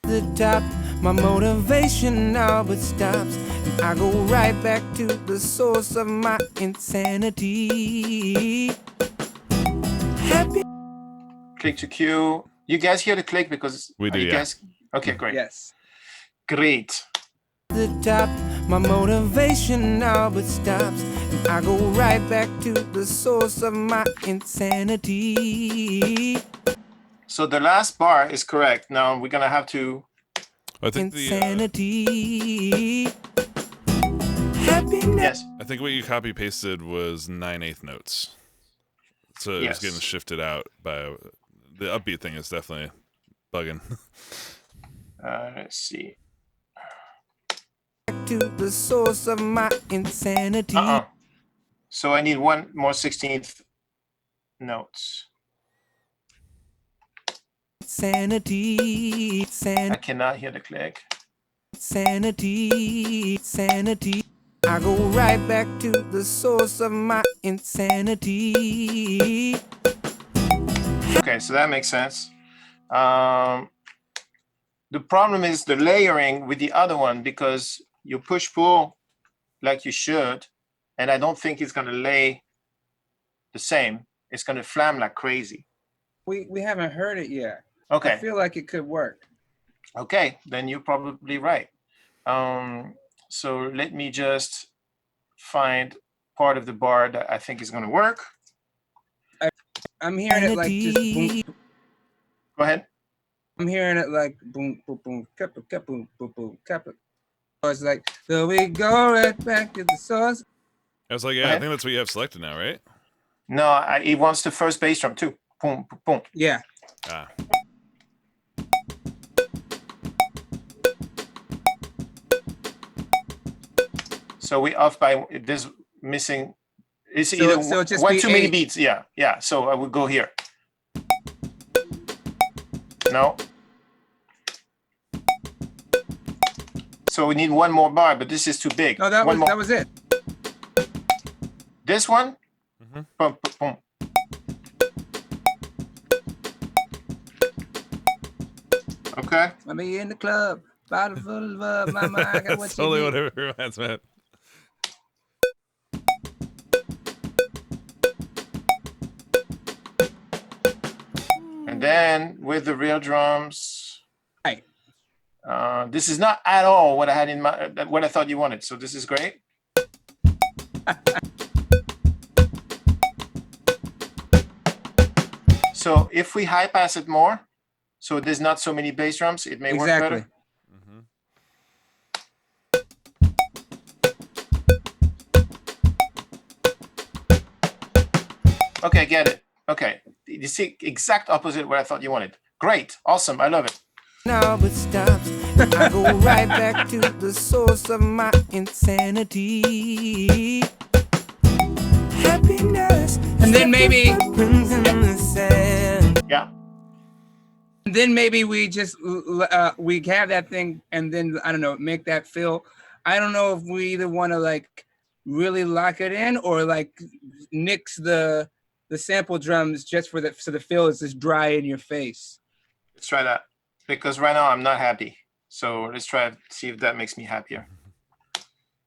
The top, my motivation now but stops. I go right back to the source of my insanity. Happy. Click to cue. You guys hear the click because We do, you yeah. guys. Okay, great. Yes. Great. The top, my motivation now but stops. I go right back to the source of my insanity. So the last bar is correct. Now we're gonna have to. I think Insanity. Happiness. Yes. I think what you copy pasted was 9/8 notes. So it was getting shifted out by the upbeat thing is definitely bugging. Let's see. To the source of my insanity. So I need one more 16th notes. Sanity, I cannot hear the click. sanity, sanity. I go right back to the source of my insanity. Okay, so that makes sense. The problem is the layering with the other one because you push pull like you should, and I don't think it's gonna lay the same. It's gonna flam like crazy. We haven't heard it yet. Okay. I feel like it could work. Okay, then you're probably right. So let me just find part of the bar that I think is going to work. I'm hearing it like just boom. Go ahead. I'm hearing it like boom, boom, boom, kappa, kappa, boom, boom, boom, kappa. So it's like, so we go right back to the source. I was like, yeah, I think that's what you have selected now, right? No, he wants the first bass drum too. Boom, boom, boom. Yeah. Ah. So we off by this missing. It's So- either so it just one be too many 8. beats. Yeah, yeah. So I would go here. No. So we need one more bar, but this is too big. No, that one was more. that was it. This one. Mhm. Boom, boom, boom. Okay. Let me in the club. Bottle full of love. Mama, I got what That's you totally need. whatever it reminds me of. And then with the real drums. Right. This is not at all what I had in mind, what I thought you wanted. So this is great. So if we high pass it more, so there's not so many bass drums, it may work better. Mhm. Okay, get it. Okay. You see, exact opposite what I thought you wanted. Great. Awesome. I love it. Now it stops. I go right back to the source of my insanity. Happiness. And then maybe, Footprints in the sand. Yeah. then maybe we just we have that thing, and then I don't know, make that feel. I don't know if we either want to like really lock it in or like nix the sample drums just for the so the feel is just dry in your face. Let's try that. Because right now I'm not happy. So let's try to see if that makes me happier.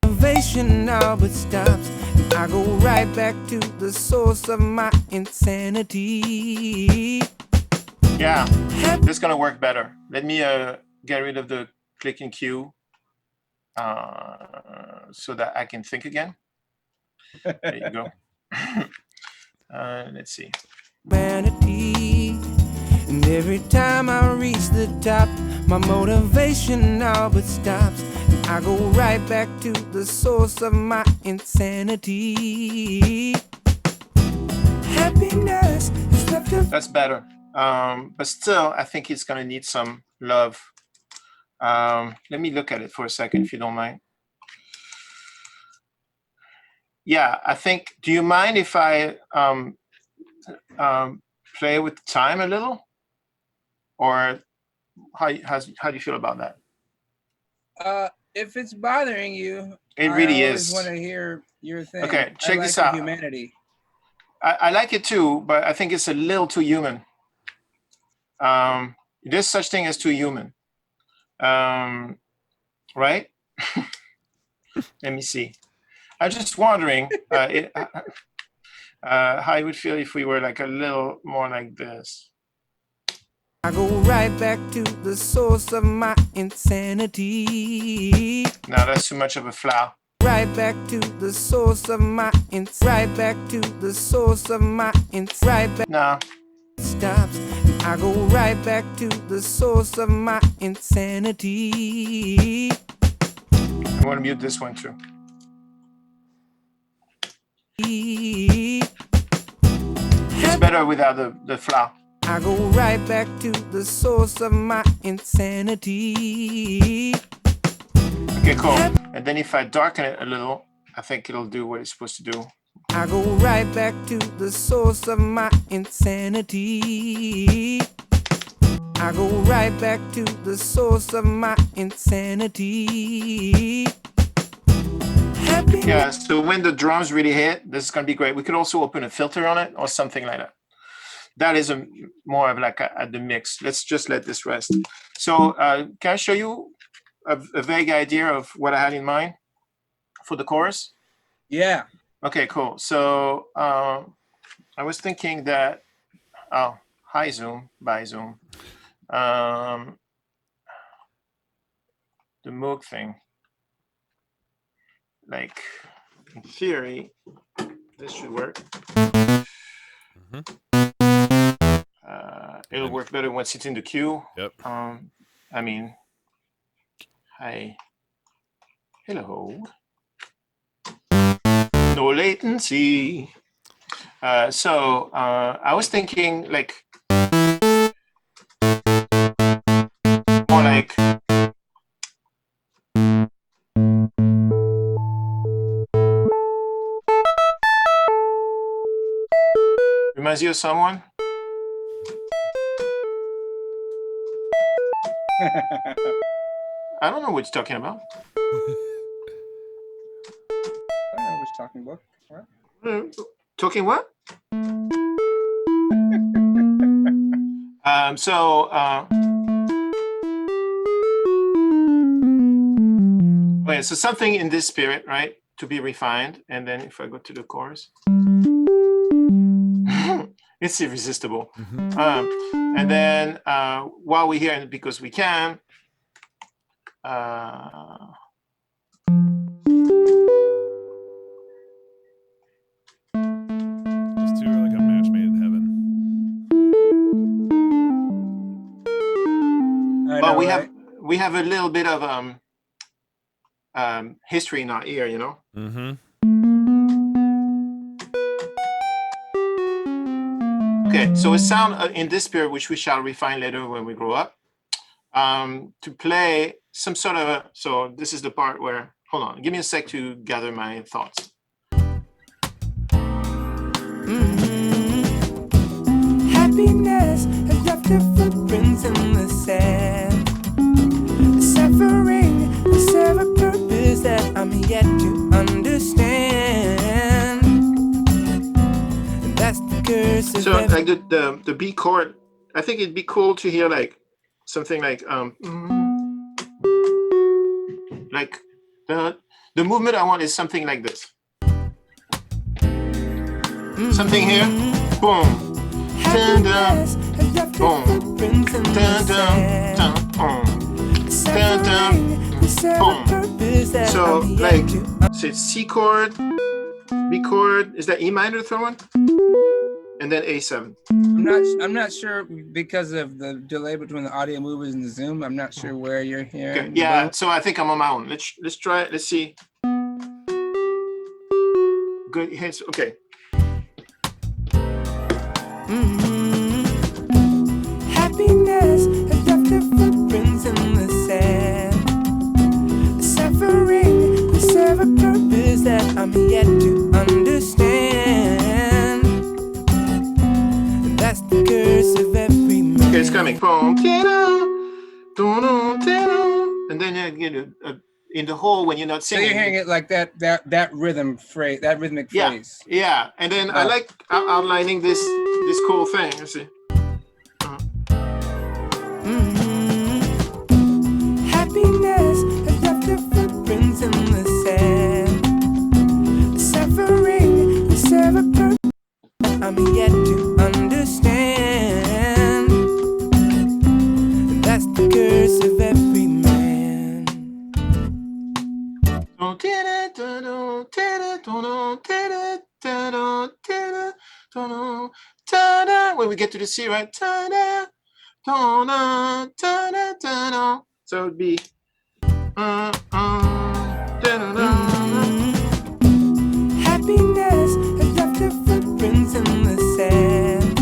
Motivation now it stops. I go right back to the source of my insanity. Yeah, this is gonna work better. Let me get rid of the click and cue so that I can think again. There you go. Let's see. Vanity. And every time I reach the top, my motivation now it stops. I go right back to the source of my insanity. Happiness is left to That's better. But still, I think it's gonna need some love. Let me look at it for a second, if you don't mind. Yeah, I think. Do you mind if I play with time a little, or how do you feel about that? If it's bothering you, It really I always is. want to hear your thing. Okay, check I like this the out. Humanity. I like it too, but I think it's a little too human. There's such thing as too human, right? Let me see. I'm just wondering how it would feel if we were like a little more like this. I go right back to the source of my insanity. No, that's too much of a flow. Right back to the source of my right back to the source of my right back No, stops. I go right back to the source of my insanity. I want to mute this one too. It's better without the flow. I go right back to the source of my insanity. Okay, cool. And then if I darken it a little, I think it'll do what it's supposed to do. I go right back to the source of my insanity. I go right back to the source of my insanity. Yeah, so when the drums really hit, this is going to be great. We could also open a filter on it or something like that. That is more of like at the mix. Let's just let this rest. So can I show you a vague idea of what I had in mind for the chorus? Yeah. Okay, cool. So I was thinking that, oh, hi Zoom, bye Zoom. The Moog thing. Like, in theory, this should work. Mhm. It'll work better once it's in the queue. Yep. I mean, hi, hello. No latency. So I was thinking like more like reminds you of someone? I don't know what you're talking about. I don't know what you're talking about. What? Talking what? Wait, so something in this spirit, right? To be refined. And then if I go to the chorus, it's irresistible. And then while we're here, and because we can, Those two are like a match made in heaven. well, we have a little bit of history in our ear, you know. Okay, so a sound in this spirit, which we shall refine later when we grow up, to play some sort of so this is the part where, hold on, give me a sec to gather my thoughts. Happiness has left her footprints in the sand. Suffering will serve a purpose that I'm yet to understand. And that's the curse of So like the B chord, I think it'd be cool to hear like something like the movement I want is something like this. Something here, boom. Dun, dun, boom. Dun, dun, dun, dun, dun, boom. So like, so it's C chord, B chord. Is that E minor thrown? And then A7. I'm not sure because of the delay between the audio movers and the Zoom. I'm not sure where you're hearing. Okay. Yeah. So I think I'm on my own. Let's try it. Let's see. Good. Okay. Happiness has left her footprints in the sand. Suffering will serve a purpose that I'm yet to understand. And that's the curse of every man. Okay, it's coming. Boom, and then you get in the hole when you're not So singing. you're hearing it like that rhythm phrase, that rhythmic phrase. Yeah. And then I like outlining this cool thing. You see. Happiness has left her footprints in the sand. Suffering will serve a purpose that I'm yet to understand. And that's the curse of every man. When we get to the C, right? So it'd be Happiness has left her footprints in the sand.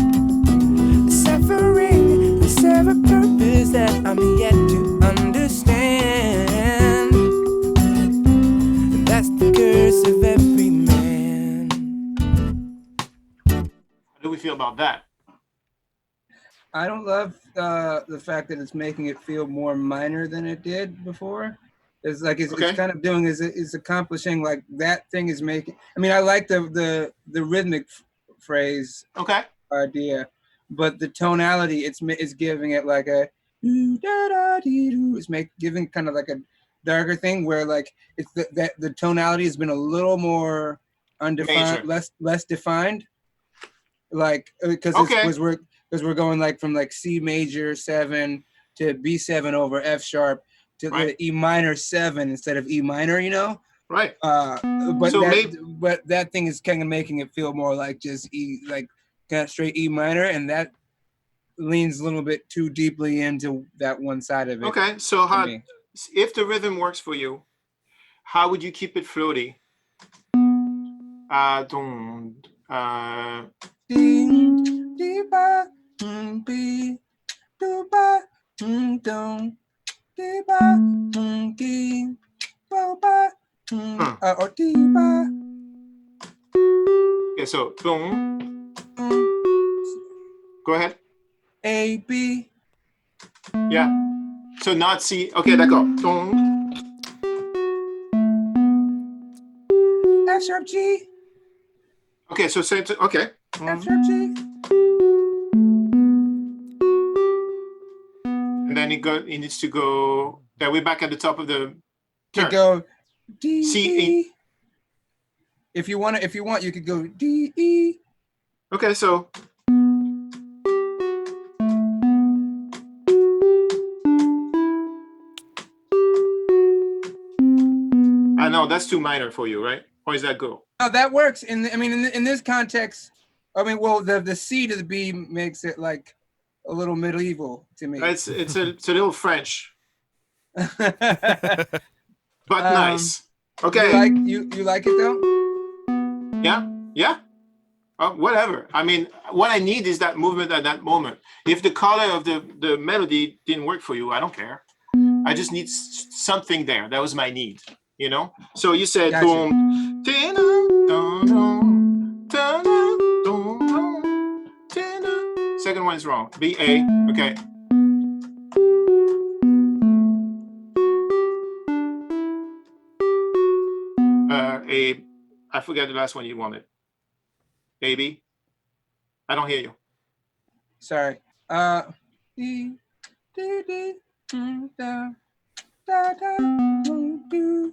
Suffering will serve a purpose that I'm yet to understand. And that's the curse of every man. How do we feel about that? I don't love the fact that it's making it feel more minor than it did before. It's like it's kind of doing is accomplishing like that thing is making. I mean, I like the rhythmic phrase idea, but the tonality it's giving it like a it's giving kind of like a darker thing where like it's that the tonality has been a little more undefined, less defined, like because we're going like from like C major 7 to B7 over F sharp to the E minor 7 instead of E minor, you know? Right. But that thing is kind of making it feel more like just E, like kind of straight E minor, and that leans a little bit too deeply into that one side of it. Okay, so if the rhythm works for you, how would you keep it floaty? Okay, so boom. Go ahead. A, B. Yeah. So not C. Okay, d'accord. F sharp G. Okay, so say it. Okay. F sharp G. And then it needs to go. That we're back at the top of the turn. To go D, C, E. If you want, you could go D, E. Okay, so. I know that's too minor for you, right? Or is that go? No, that works. In this context, I mean, well, the C to the B makes it like a little medieval to me. It's a little French, but nice. Okay. You like it though? Yeah. Whatever. I mean, what I need is that movement at that moment. If the color of the melody didn't work for you, I don't care. I just need something there. That was my need, you know? So you said Gotcha. boom. Second one is wrong. B, A. Okay. A. I forget the last one you wanted. A, B. I don't hear you. Sorry. D, D, D, da, da, da, do,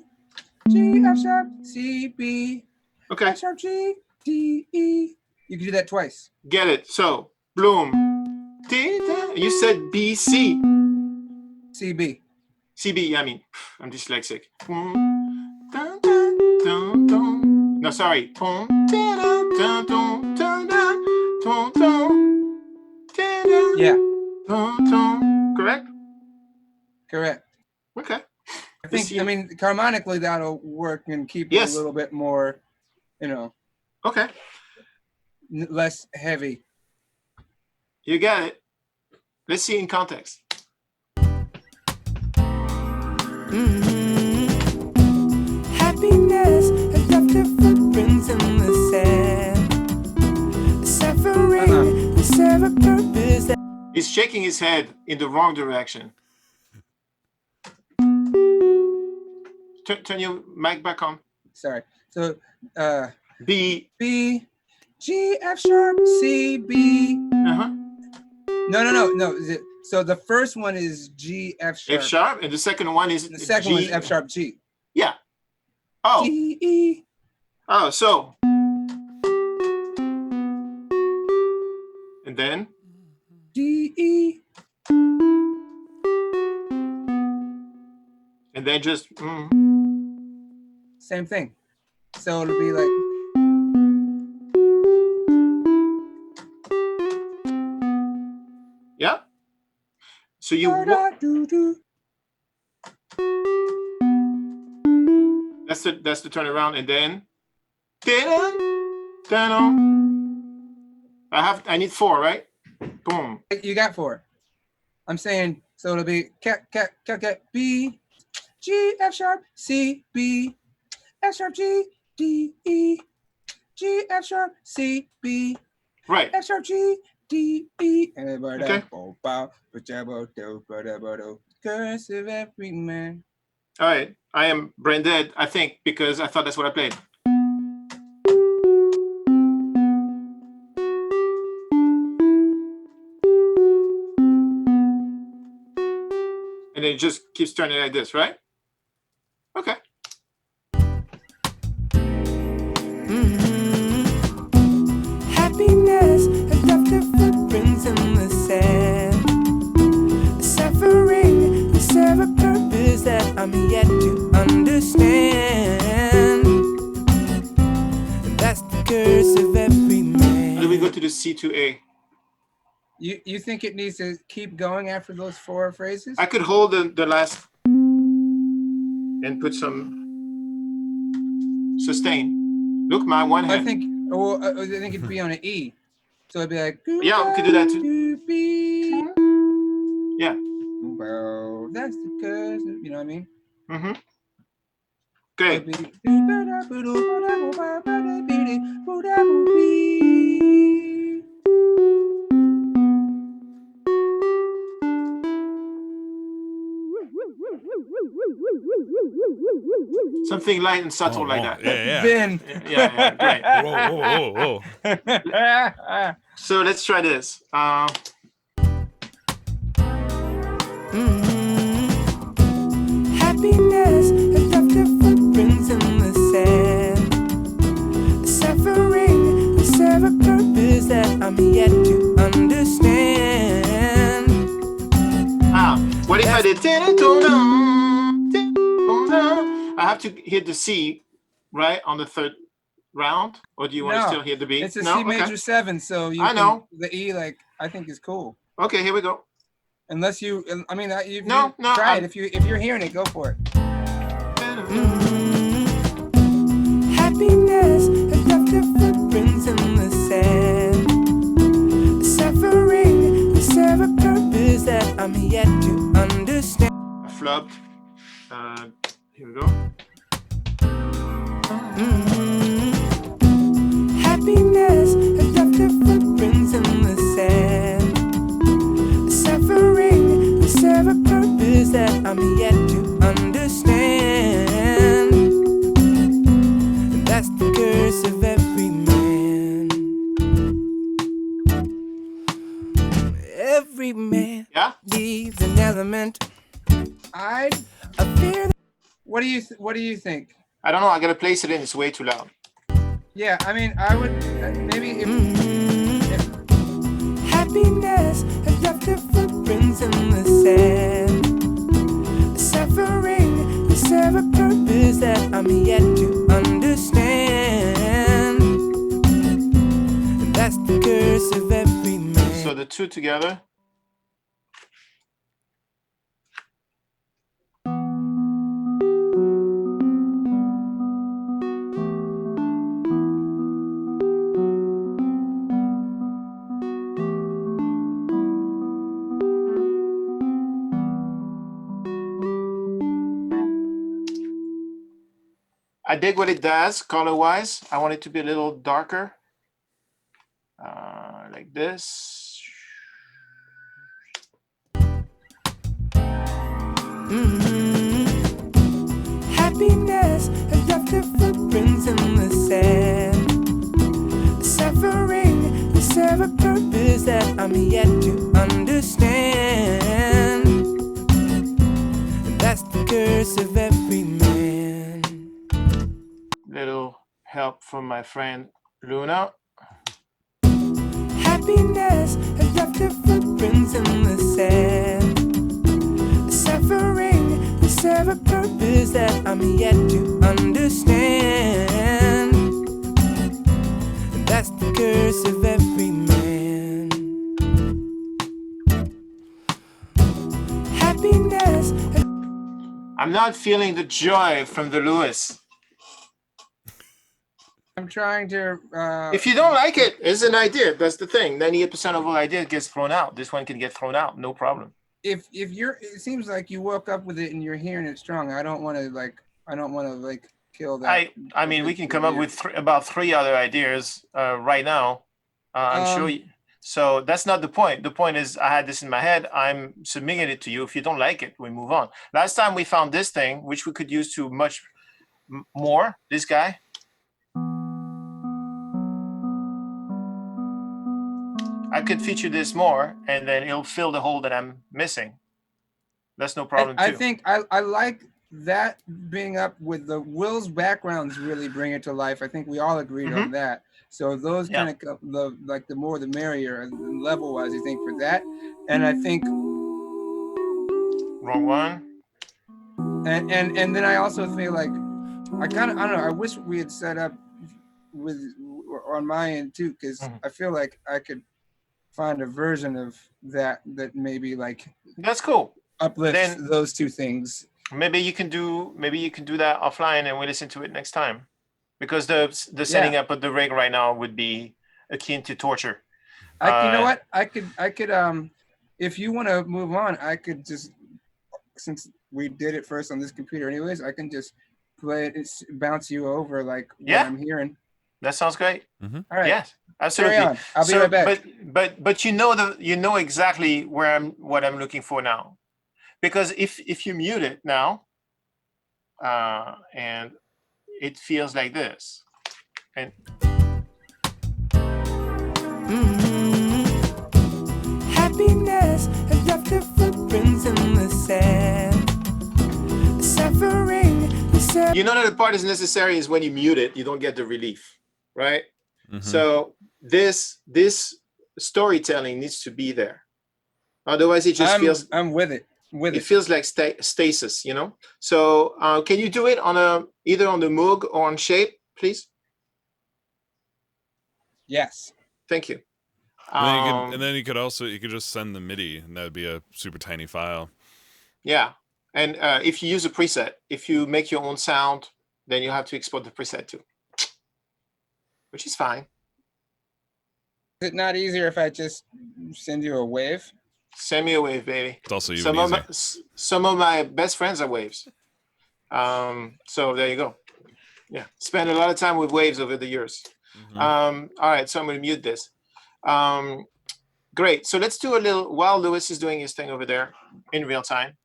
G, F sharp, C, B, Okay. F sharp, G, D, E. You can do that twice. Get it. So, bloom. You said B, C. C, B. C, B. I mean, I'm dyslexic. No, sorry. Yeah. Correct? Correct. Okay. I mean, harmonically that'll work and keep it Yes. a little bit more, Okay. less heavy. You got it. Let's see in context. Happiness has left her footprints in the sand. Suffering will serve a purpose. He's shaking his head in the wrong direction. Turn your mic back on. Sorry. So B. B, G, F sharp, C, B. Uh-huh. No. So the first one is G, F sharp. F sharp, and the second one is The second G. one is F sharp, G. Yeah. Oh. D, E. Oh, so. And then. D, E. And then just. Same thing. So it'll be like. Yeah. So you. That's the turnaround, and then. I need 4, right? Boom. You got 4. I'm saying so it'll be B, G, F sharp, C, B, F sharp, G, D, E, G, F sharp, C, B, Right. F sharp, G, D, E. Okay. Curse of every man. All right. I am brain dead, I think, because I thought that's what I played. And then it just keeps turning like this, right? Okay. Happiness has left her footprints in the sand. Suffering will serve a purpose that I'm yet to understand. And that's the curse of every man. How do we go to the C to A? You think it needs to keep going after those 4 phrases? I could hold the last and put some sustain. Look, my one hand. I think it'd be on an E. So it'd be like. Yeah, we could do that too. Yeah. Well, that's the curse. You know what I mean? Mm-hmm. Great. Something light and subtle like that. Yeah. Ben. Yeah, great. Whoa. So let's try this. Happiness has left her footprints I did. I have to hit the C, right, on the third round, or do you want to No, still hit the B? It's a No? C major Okay. 7, so you I can, know. the E, like, I think is cool. Okay, here we go. Unless you, I mean, if No, you no, try I'm- it. If you're hearing it, go for it. Happiness has left her footprints in the sand. Suffering will serve a purpose that I'm yet to understand. I flubbed. Here we go. Happiness has left her footprints in the sand. Suffering will serve a purpose that I'm yet to understand. That's the curse of every man. Every man Yeah? needs an element I. of fear. What do you think? I don't know. I gotta place it in. It's way too loud. Yeah, I mean, I would maybe if Happiness has left her footprints in the sand. Suffering will serve a purpose that I'm yet to understand. That's the curse of every man. So the two together. I dig what it does color-wise. I want it to be a little darker, like this. Happiness has left her footprints in the sand. Suffering will serve a purpose that I'm yet to understand. That's the curse of every man. Little help from my friend Luna. Happiness has left her footprints in the sand. Suffering will serve a purpose that I'm yet to understand. That's the curse of every man. Happiness. I'm not feeling the joy from the Lewis. I'm trying to. If you don't like it, it's an idea. That's the thing. 98% of all ideas gets thrown out. This one can get thrown out, no problem. If you're, it seems like you woke up with it and you're hearing it strong. I don't want to kill that. I mean, we can come up with about 3 other ideas right now. I'm sure. So that's not the point. The point is, I had this in my head. I'm submitting it to you. If you don't like it, we move on. Last time we found this thing, which we could use to much more. This guy. I could feature this more, and then it'll fill the hole that I'm missing. That's no problem too. I think I like that being up with the Will's backgrounds really bring it to life. I think we all agreed on that. So those kind of the more the merrier level wise, I think for that. And I think wrong one. And then I also feel like I don't know. I wish we had set up with on my end too, because I feel like I could find a version of that maybe like that's cool. Uplifts then, those two things. Maybe you can do that offline and we listen to it next time, because the setting up of the rig right now would be akin to torture. You know what? I could if you want to move on, I could just, since we did it first on this computer anyways, I can just play it, bounce you over like what I'm hearing. That sounds great. All right. Yes, absolutely. Carry on. I'll be right back. But you know exactly what I'm looking for now, because if you mute it now, and it feels like this, and happiness has left her footprints in the sand. Suffering. You know that the part is necessary is when you mute it, you don't get the relief, right? So this storytelling needs to be there. Otherwise, it just feels. I'm with it. with it it. feels like stasis, you know. So can you do it on either on the Moog or on Shape, please? Yes. Thank you. And then you could just send the MIDI, and that would be a super tiny file. Yeah, and if you use a preset, if you make your own sound, then you have to export the preset too, which is fine. Is it not easier if I just send you a wave? Send me a wave, baby. It's also even easier. Some of my best friends are waves. So there you go. Yeah, spend a lot of time with waves over the years. All right, so I'm going to mute this. Great. So let's do a little while Lewis is doing his thing over there in real time.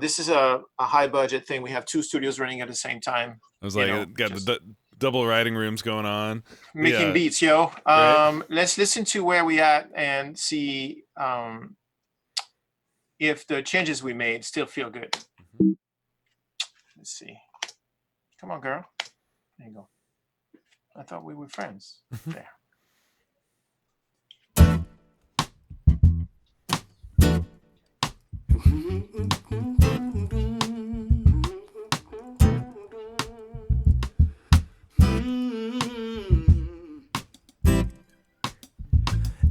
This is a high budget thing. We have 2 studios running at the same time. I was like, got the double writing rooms going on. Making beats, yo. Right. Let's listen to where we at and see if the changes we made still feel good. Let's see. Come on, girl. There you go. I thought we were friends. There.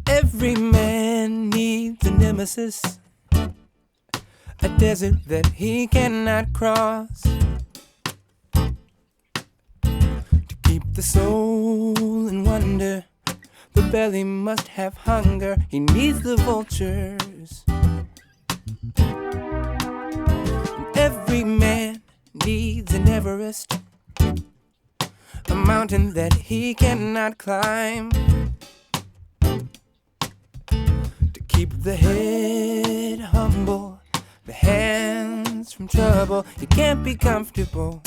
Every man needs a nemesis, a desert that he cannot cross. To keep the soul in wonder, the belly must have hunger. He needs the vultures. Every man needs an Everest, a mountain that he cannot climb. To keep the head humble, the hands from trouble, you can't be comfortable.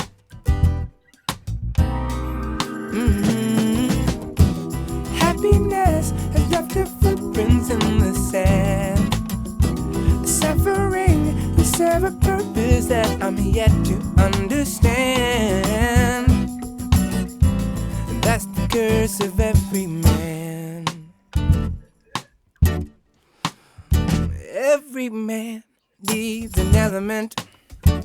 Happiness has left her footprints in the sand. Suffering will serve a purpose that I'm yet to understand. And that's the curse of every man. Every man needs an element, a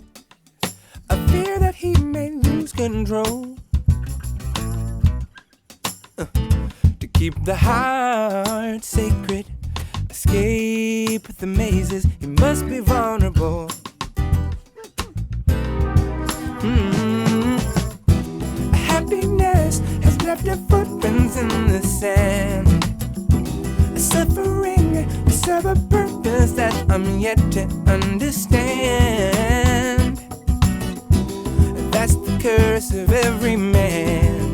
fear that he may lose control. To keep the heart sacred, escape the mazes, he must be vulnerable. Happiness has left her footprints in the sand. Suffering will serve a purpose that I'm yet to understand. That's the curse of every man.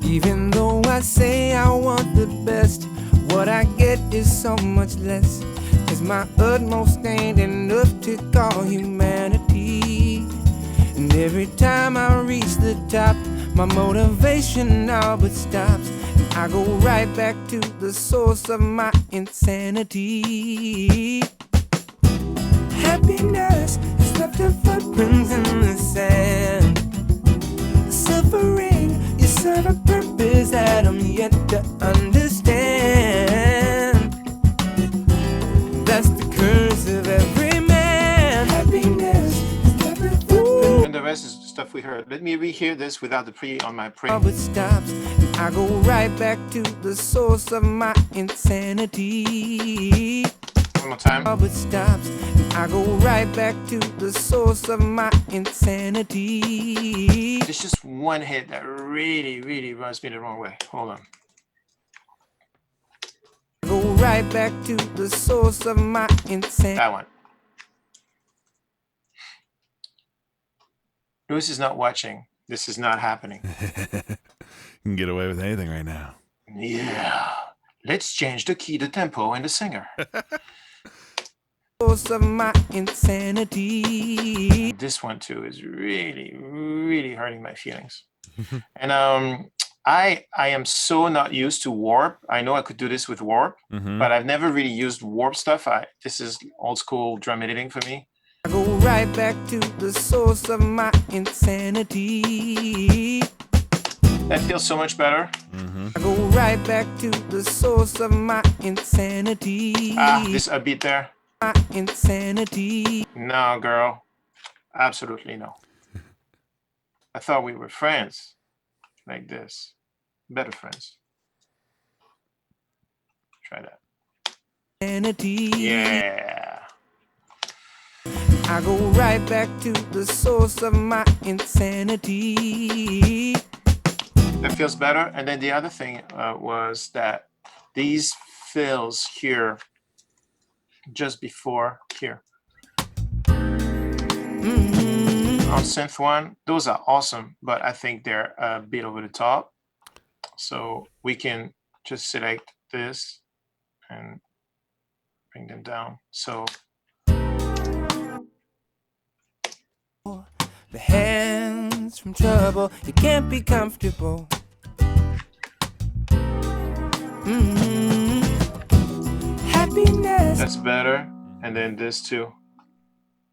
Even though I say I want the best, what I get is so much less. 'Cause my utmost ain't enough to call humanity. And every time I reach the top, my motivation all but stops. And I go right back to the source of my insanity. Happiness has left her footprints in the sand. Suffering, you serve a purpose that I'm yet to understand. That's the curse of every man. Happiness has left her footprints. And the rest is stuff we heard. Let me rehear this without the pre on my pre. It stops, and I go right back to the source of my insanity. One more time. It stops, and I go right back to the source of my insanity. There's just one hit that really, really rubs me the wrong way. Hold on. I go right back to the source of my insanity. That one. Lewis is not watching. This is not happening. You can get away with anything right now. Yeah. Let's change the key, the tempo, and the singer. Source of my insanity. This one too is really, really hurting my feelings. And I am so not used to warp. I know I could do this with warp, but I've never really used warp stuff. This is old school drum editing for me. I go right back to the source of my insanity. That feels so much better. I go right back to the source of my insanity. This upbeat there. My insanity. No, girl. Absolutely no. I thought we were friends. Like this. Better friends. Try that. Insanity. Yeah. I go right back to the source of my insanity. That feels better. And then the other thing was that these fills here, just before here, on synth one, those are awesome, but I think they're a bit over the top. So we can just select this and bring them down. So The hands from trouble, you can't be comfortable. Happiness. that's better. And then this too.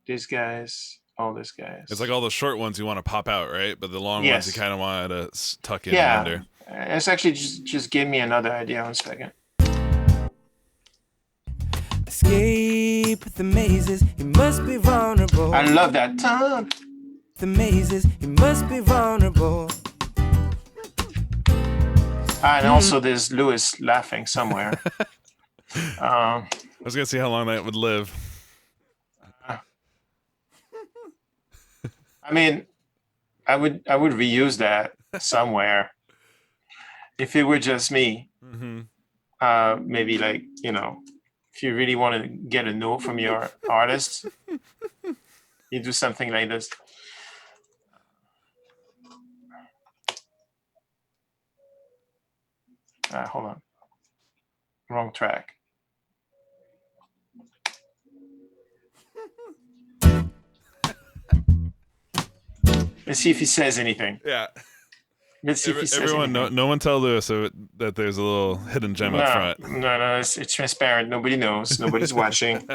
These guys, all these guys. It's like all the short ones you want to pop out, right? But the long Yes. ones you kind of want to tuck in Yeah. under. It's actually just give me another idea. 1 second. Escape the mazes, you must be vulnerable. I love that. The mazes, you must be vulnerable. And also there's Lewis laughing somewhere. I was gonna see how long that would live. I mean, I would reuse that somewhere. If it were just me, maybe like, you know, if you really want to get a note from your artist, you do something like this. Hold on. Wrong track. Let's see if he says anything. Yeah. Let's see if he says Everyone, anything. no one tell Lewis that there's a little hidden gem up front. No, it's transparent. Nobody knows. Nobody's watching.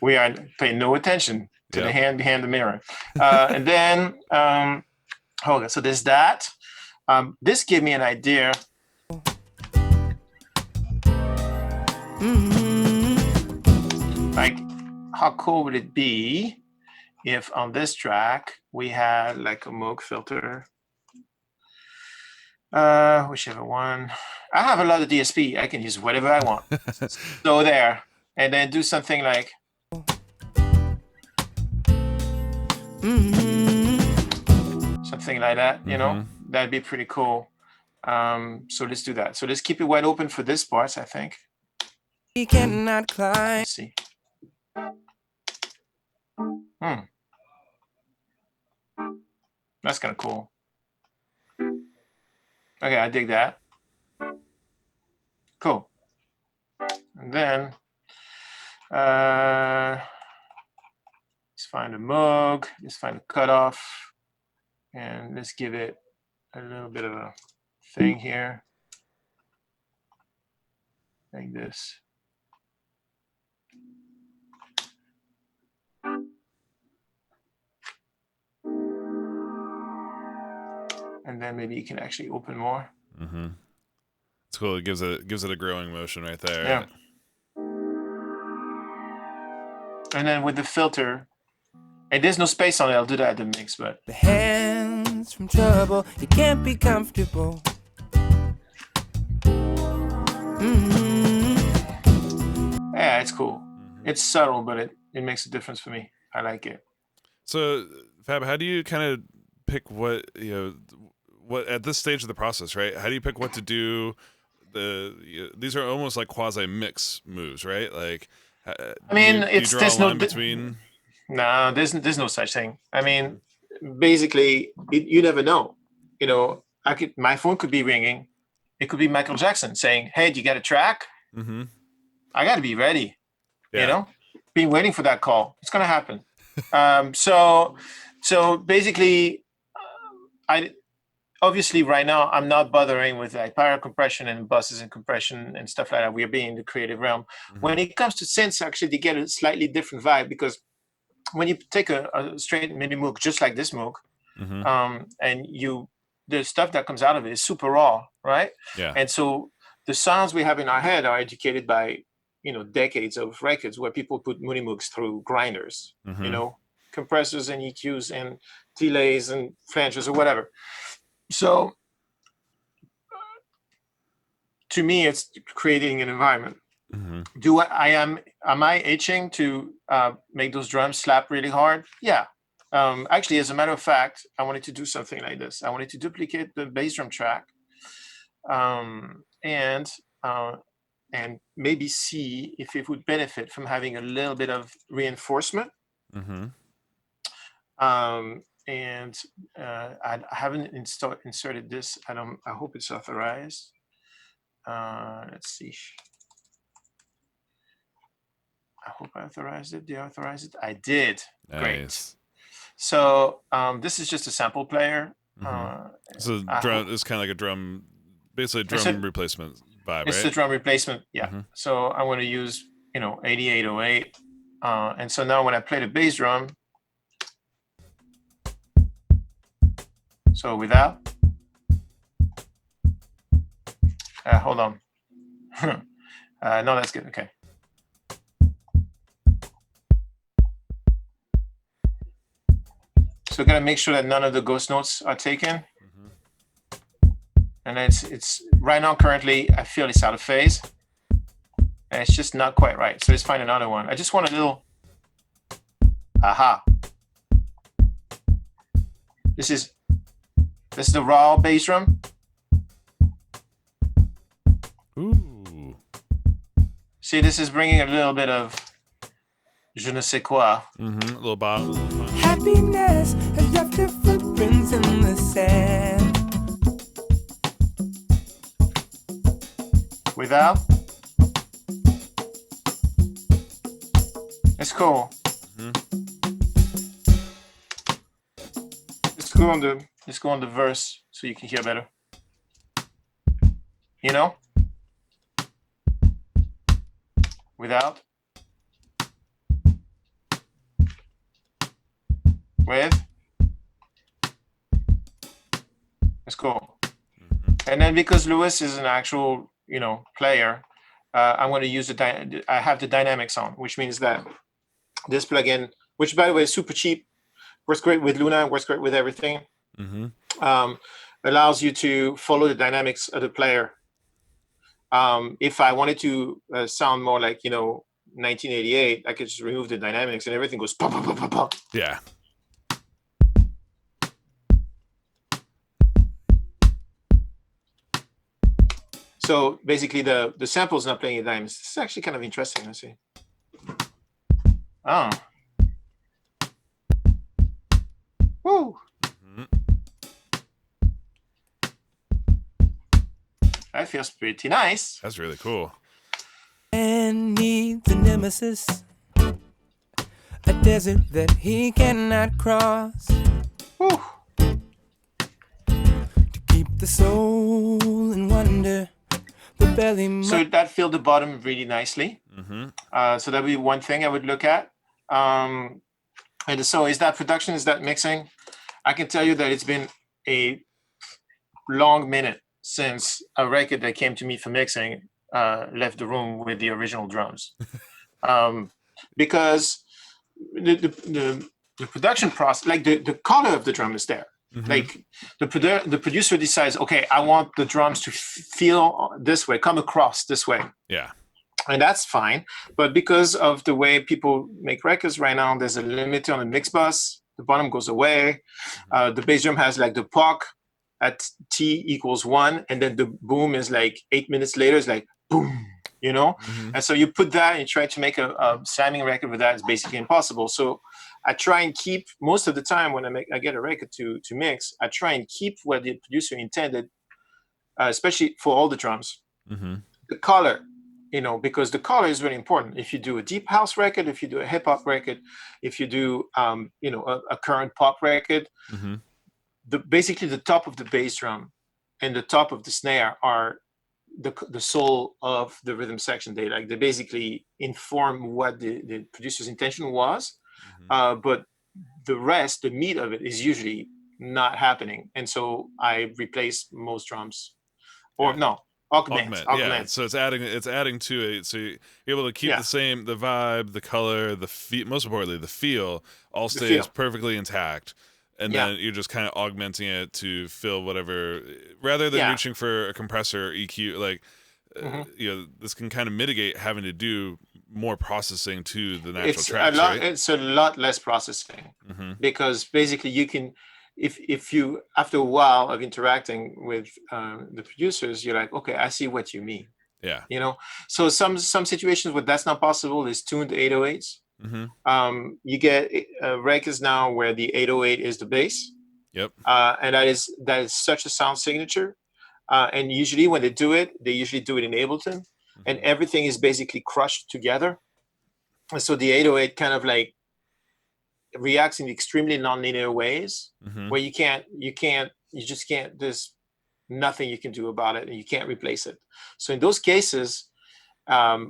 We are paying no attention to the hand behind the mirror. And then, hold on. So there's that. This gave me an idea. Like, how cool would it be if on this track we had like a Moog filter? Whichever one. I have a lot of DSP. I can use whatever I want. So there, and then do something like. Something like that, you know, that'd be pretty cool. So let's do that. So let's keep it wide open for this part, I think. He cannot climb. Let's see. That's kind of cool. Okay, I dig that. Cool. And then let's find a Moog, let's find a cutoff, and let's give it a little bit of a thing here. Like this. And then maybe you can actually open more. It's cool. It gives it a growing motion right there. Yeah. And then with the filter, and there's no space on it. I'll do that at the mix, but The hands from trouble, you can't be comfortable. yeah, it's cool. It's subtle, but it makes a difference for me. I like it. So, Fab, how do you kind of pick what at this stage of the process, right? How do you pick what to do? These are almost like quasi mix moves, right? Like, I mean, it's there's no between. No, there's no such thing. I mean, basically, you never know. You know, my phone could be ringing. It could be Michael Jackson saying, "Hey, do you got a track?" I got to be ready. Yeah. You know, been waiting for that call. It's gonna happen. So basically, I obviously right now I'm not bothering with like power compression and buses and compression and stuff like that. We're being in the creative realm. When it comes to synths, actually, they get a slightly different vibe because when you take a straight MIDI Moog, just like this Moog, and you the stuff that comes out of it is super raw, right? Yeah. And so the sounds we have in our head are educated by, decades of records where people put Moogs through grinders, compressors and EQs and delays and flanges or whatever. So to me, it's creating an environment. Am I itching to make those drums slap really hard? Yeah. Actually, as a matter of fact, I wanted to do something like this. I wanted to duplicate the bass drum track, and maybe see if it would benefit from having a little bit of reinforcement. And I haven't inserted this. I hope it's authorized. Let's see. I hope I authorized it. Did I authorize it? I did. Nice. Great. So this is just a sample player. So drum is kind of like a drum, basically a drum replacement vibe, it's right? a drum replacement, yeah. So I want to use 8808, and so now when I play the bass drum, so without, hold on, no, that's good. Okay. So gotta make sure that none of the ghost notes are taken. And it's right now currently I feel it's out of phase. And it's just not quite right. So let's find another one. I just want a little aha. This is the raw bass drum. Ooh. See, this is bringing a little bit of je ne sais quoi. A little bottom. Happiness has left her footprints in the sand. Without. It's cool. Let's go on the verse so you can hear better. Without. With. It's cool. And then because Lewis is an actual, player, I'm going to use I have the dynamics on, which means that this plugin, which by the way is super cheap, works great with Luna, works great with everything, allows you to follow the dynamics of the player. If I wanted to sound more like, 1988, I could just remove the dynamics and everything goes pop, pop, pop, pop, pop. Yeah. So basically the sample's not playing the dynamics. This is actually kind of interesting. Let's see. Oh. Woo. That feels pretty nice. That's really cool. And needs a nemesis, a desert that he cannot cross. Woo. To keep the soul in wonder, the belly. So that filled the bottom really nicely. So that'd be one thing I would look at. And so is that production? Is that mixing? I can tell you that it's been a long minute since a record that came to me for mixing left the room with the original drums, because the production process, like the color of the drum is there. Like the producer decides, okay, I want the drums to feel this way, come across this way. Yeah. And that's fine. But because of the way people make records right now, there's a limit on the mix bus. The bottom goes away. The bass drum has like the POC at T equals 1. And then the boom is like 8 minutes later. It's like boom, And so you put that and you try to make a slamming record with that. It's basically impossible. So I try and keep, most of the time when I get a record to mix, I try and keep what the producer intended, especially for all the drums. The color, because the color is really important. If you do a deep house record, if you do a hip hop record, if you do, a current pop record, basically the top of the bass drum and the top of the snare are the soul of the rhythm section. They basically inform what the producer's intention was, but the rest, the meat of it, is usually not happening. And so I replace most drums, or no, augment. Yeah, so it's adding to it, so you're able to keep the vibe, the color, most importantly the feel all stays perfectly intact, and then you're just kind of augmenting it to fill whatever, rather than reaching for a compressor or EQ. Like this can kind of mitigate having to do more processing to the natural tracks, right? It's a lot less processing, because basically you can, if you, after a while of interacting with the producers, you're like, okay, I see what you mean. Yeah. So some situations where that's not possible is tuned 808s. You get records now where the 808 is the bass. Yep. And that is such a sound signature. And usually when they do it in Ableton, and everything is basically crushed together. And so the 808 kind of like reacts in extremely nonlinear ways, where you just can't, there's nothing you can do about it, and you can't replace it. So in those cases, I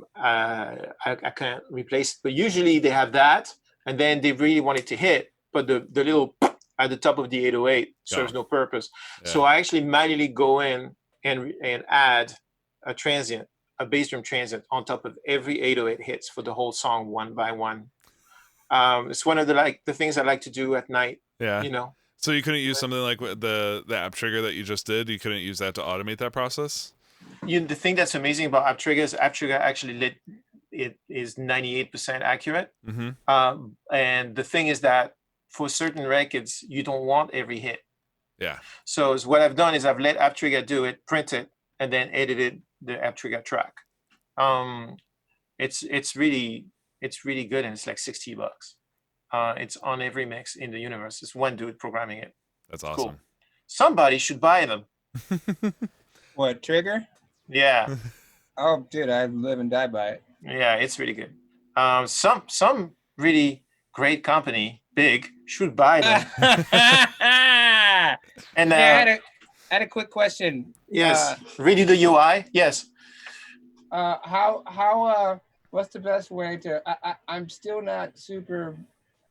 can't replace it. But usually they have that, and then they really want it to hit, but the little at the top of the 808 serves no purpose. Yeah. So I actually manually go in and add a bass drum transient on top of every 808 hits for the whole song, one by one. It's one of the things I like to do at night. Yeah. So you couldn't use something like the app trigger that you just did? You couldn't use that to automate that process? The thing that's amazing about app trigger is actually it is 98% accurate. And the thing is that for certain records, you don't want every hit. Yeah. So what I've done is I've let app trigger do it, print it, and then edited the app trigger track. It's really good, and it's like $60. It's on every mix in the universe. It's one dude programming it. That's awesome. Cool. Somebody should buy them. What, Trigger? Yeah. Oh, dude, I live and die by it. Yeah, it's really good. Some really great company, big, should buy them. And I had a quick question. Yes. Redo the UI. Yes. How what's the best way to? I'm still not super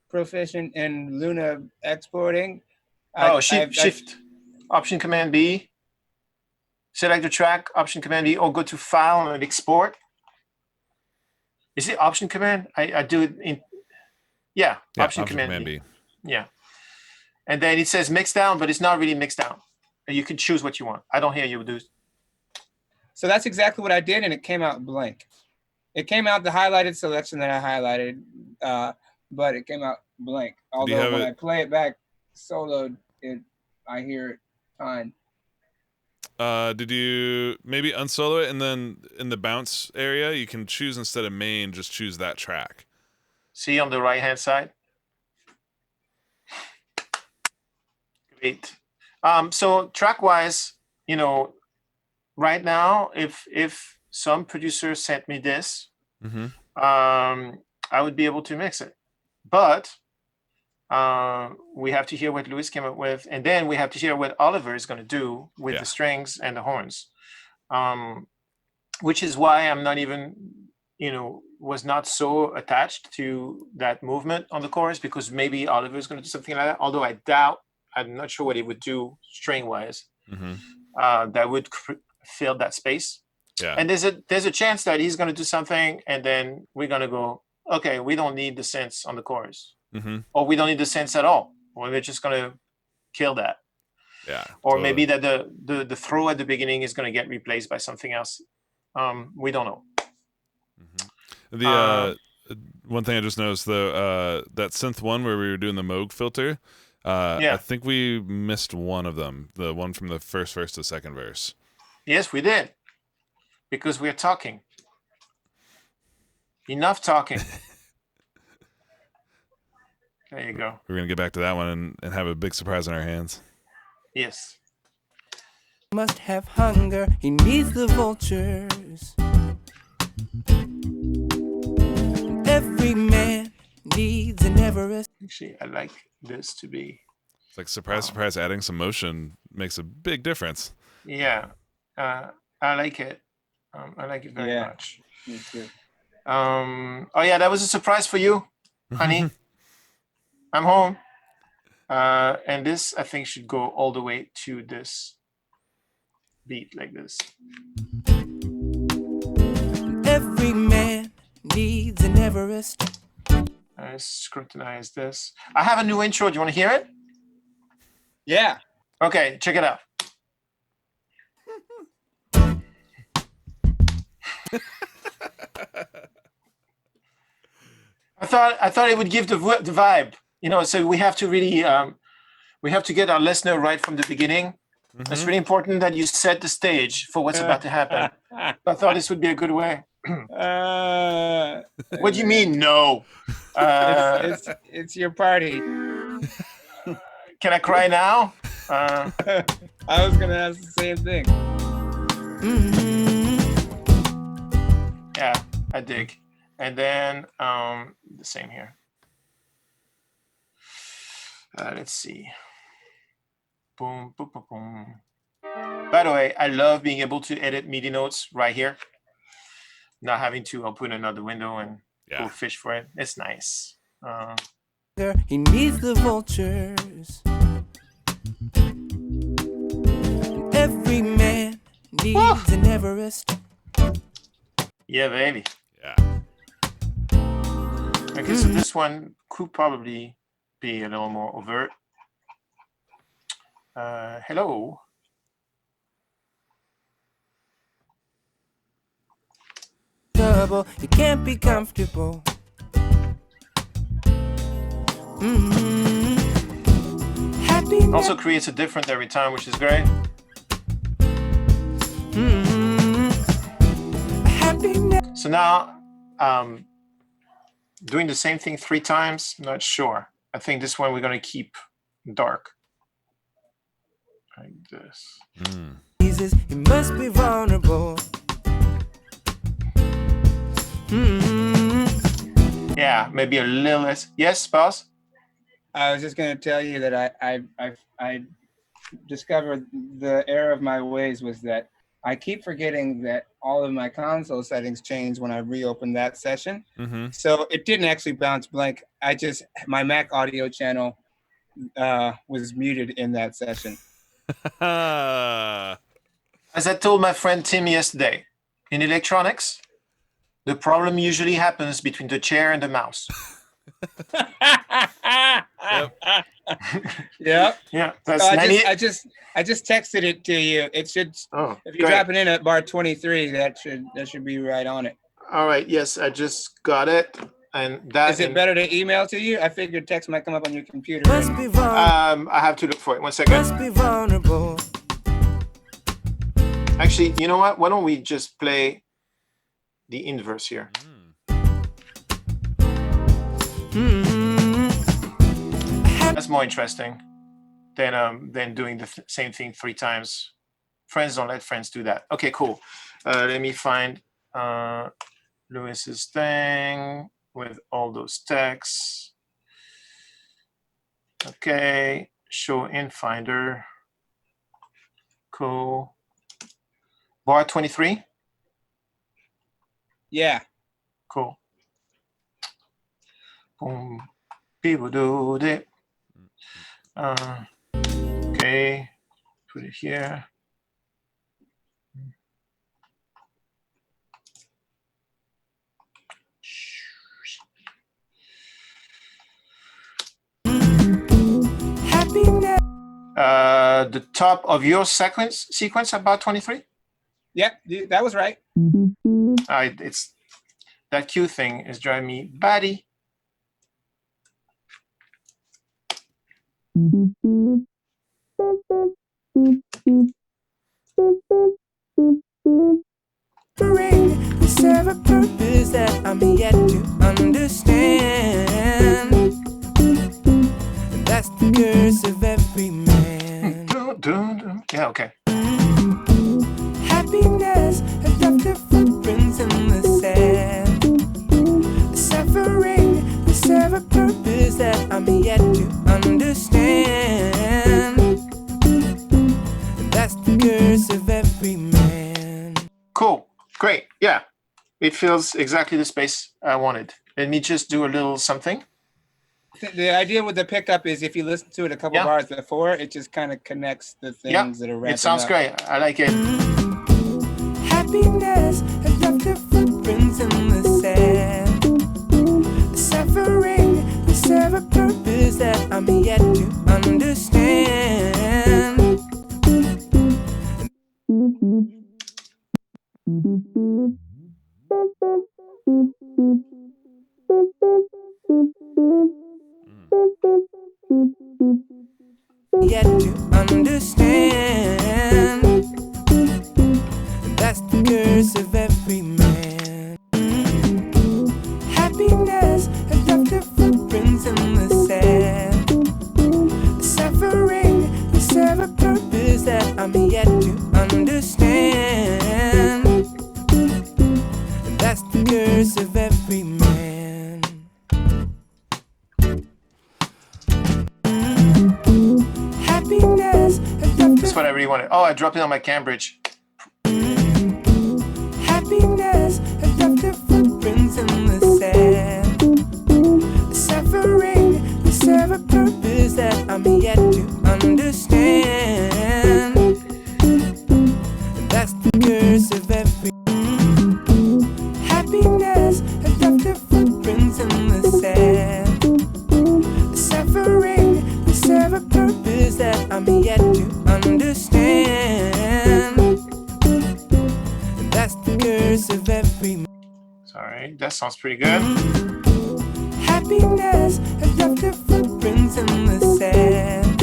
proficient in Luna exporting. Shift, Option Command B. Select the track, Option Command B, or go to File and Export. Is it Option Command? I do it in. Yeah, Option Command B. Yeah, and then it says mix down, but it's not really mixed down. You can choose what you want. I don't hear you do. So that's exactly what I did, and it came out blank. It came out the highlighted selection that I highlighted, but it came out blank. Although when I play it back soloed, I hear it fine. Did you maybe unsolo it, and then in the bounce area, you can choose, instead of main, just choose that track? See on the right-hand side? Great. So track-wise, right now, if some producer sent me this, I would be able to mix it. But we have to hear what Louis came up with, and then we have to hear what Oliver is going to do with the strings and the horns, which is why I'm not even, was not so attached to that movement on the chorus, because maybe Oliver is going to do something like that. Although I'm not sure what he would do string-wise. That would fill that space. Yeah. And there's a chance that he's going to do something, and then we're going to go, okay, we don't need the synths on the chorus. Or we don't need the synths at all. Or we're just going to kill that. Yeah. Or maybe that the throw at the beginning is going to get replaced by something else. We don't know. The one thing I just noticed, though, that synth one where we were doing the Moog filter, I think we missed one of them, the one from the first verse to second verse. Yes, we did. Because we're talking. Enough talking. There you go. We're going to get back to that one and have a big surprise on our hands. Yes. Must have hunger. He needs the vultures. Every man needs an Everest. Actually, I like this to be. It's like surprise, adding some motion makes a big difference. Yeah. I like it. I like it very much. Me too. Oh yeah, that was a surprise for you, honey. I'm home. And this, I think, should go all the way to this beat like this. Every man needs an Everest. I scrutinize this. I have a new intro. Do you want to hear it? Yeah. Okay, check it out. I thought it would give the vibe, you know. So we have to really we have to get our listener right from the beginning. Mm-hmm. It's really important that you set the stage for what's about to happen. I thought this would be a good way. What do you mean, no? It's your party. Can I cry now? I was gonna ask the same thing. Yeah, I dig. And then the same here. Let's see. Boom, boom, boom, boom. By the way, I love being able to edit MIDI notes right here. Not having to open another window and go fish for it. It's nice. He needs the vultures. Every man needs an Everest. Yeah, baby. Yeah. Okay, so this one could probably be a little more overt. Hello. Trouble, you can't be comfortable. Happiness. Also creates a different every time, which is great. Happiness. So now, doing the same thing 3 times, not sure. I think this one we're gonna keep dark. Like this. Jesus, he must be vulnerable. Yeah, maybe a little less. Yes, boss? I was just gonna tell you that I discovered the error of my ways was that I keep forgetting that all of my console settings changed when I reopened that session. Mm-hmm. So it didn't actually bounce blank. My Mac audio channel was muted in that session. As I told my friend Tim yesterday, in electronics, the problem usually happens between the chair and the mouse. Yep. Yeah, that's So 90. I just texted it to you. It should, Oh, if you drop it in at bar 23, that should be right on it. all right. Yes, I just got it. And that Is it better to email to you? I figured text might come up on your computer. Must be vulnerable. I have to look for it. 1 second. Must be vulnerable. Actually, you know what? Why don't we just play the inverse here? That's more interesting than doing the same thing 3 times. Friends don't let friends do that. Okay, cool. Let me find Lewis's thing with all those texts. Okay, show in Finder. Cool. Bar 23. Yeah. Cool. Boom. People do it. Okay. Put it here. Happiness. The top of your sequence about 23. Yep, that was right. It's that Q thing is driving me batty. We serve a purpose that I'm yet to understand. That's the curse of every man. Yeah, okay. Happiness has left her footprints in the sand. Suffering, we serve a purpose that I'm yet to understand. That's the curse of every man. Cool. Great. Yeah. It feels exactly the space I wanted. Let me just do a little something. The idea with the pickup is if you listen to it a couple Yeah. bars before, it just kind of connects the things Yeah, that are ramping it sounds up. great. I like it. Happiness has left her footprints in the sand. Suffering will serve a purpose that I'm yet to understand. Yet to understand. That's the curse of every man. Happiness has left her footprints in the sand. Suffering will serve a purpose that I'm yet to understand. That's the curse of every man. Happiness has left That's her what I really wanted. Oh, I dropped it on my Cambridge. Happiness has left her footprints in the sand. Suffering will serve a purpose that I'm yet to understand. That's the curse of every. Happiness has left her footprints in the sand. Suffering will serve a purpose that I'm yet to understand. That's the curse of every. Sorry, that sounds pretty good. Happiness has left her footprints in the sand.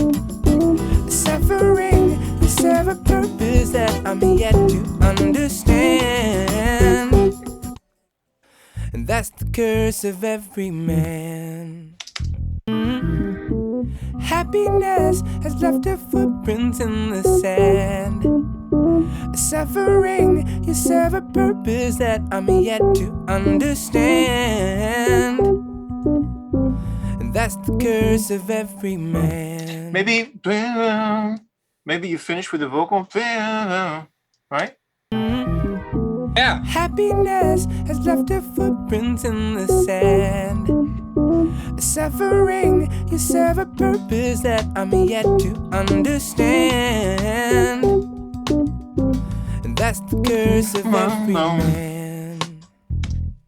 Suffering will serve a purpose that I'm yet to understand. And that's the curse of every man. Happiness has left her footprints in the sand. Suffering, you serve a purpose that I'm yet to understand. And that's the curse of every man. Maybe you finish with the vocal, right? Yeah. Happiness has left her footprints in the sand. Suffering, you serve a purpose that I'm yet to understand. And that's the curse of every man.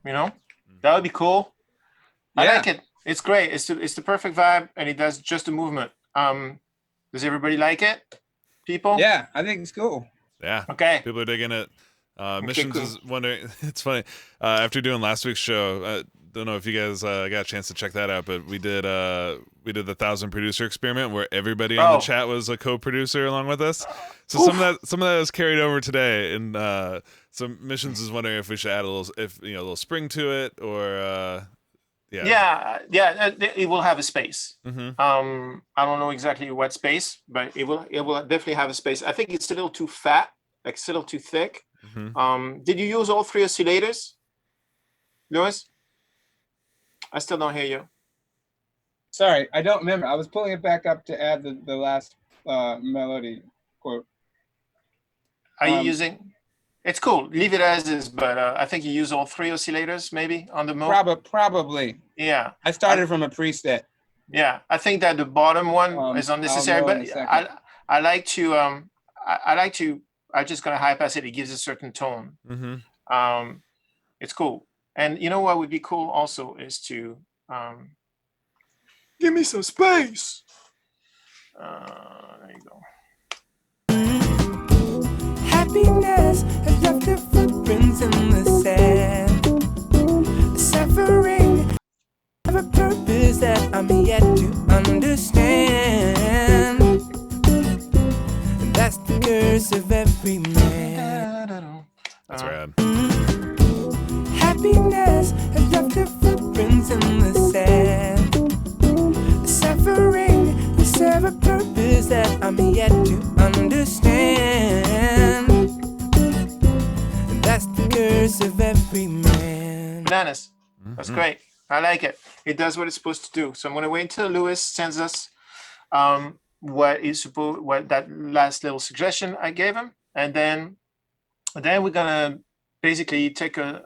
You know, that would be cool. I Yeah. like it. It's great. It's the perfect vibe, and it does just the movement. Does everybody like it? People? Yeah, I think it's cool. Yeah. Okay. People are digging it. Missions cool. is wondering. It's funny. After doing last week's show, I don't know if you guys got a chance to check that out, but we did the 1,000 producer experiment where everybody on the chat was a co-producer along with us. So some of that is carried over today, and some Missions is wondering if we should add a little spring to it, or Yeah. It will have a space. Mm-hmm. I don't know exactly what space, but it will definitely have a space. I think it's a little too fat, like it's a little too thick. Mm-hmm. Did you use all 3 oscillators, Lewis? I still don't hear you. Sorry, I don't remember. I was pulling it back up to add the last melody quote. Are you using? It's cool. Leave it as is, but I think you use all 3 oscillators maybe on the mode. Probably. Yeah. I started from a preset. Yeah, I think that the bottom one is unnecessary, I'll know in but a second. I like to I'm just gonna high pass it. It gives a certain tone. Mm-hmm. It's cool. And you know what would be cool also is to give me some space. There you go. Happiness has left her footprints in the sand. Suffering have a purpose that I'm yet to understand. That's the curse of every man. That's rad. Happiness has left her footprints in the sand. Suffering will serve a purpose that I'm yet to understand. That's the curse of every man. Bananas. That's great. I like it. It does what it's supposed to do. So I'm gonna wait until Lewis sends us what that last little suggestion I gave him, and then we're gonna basically take a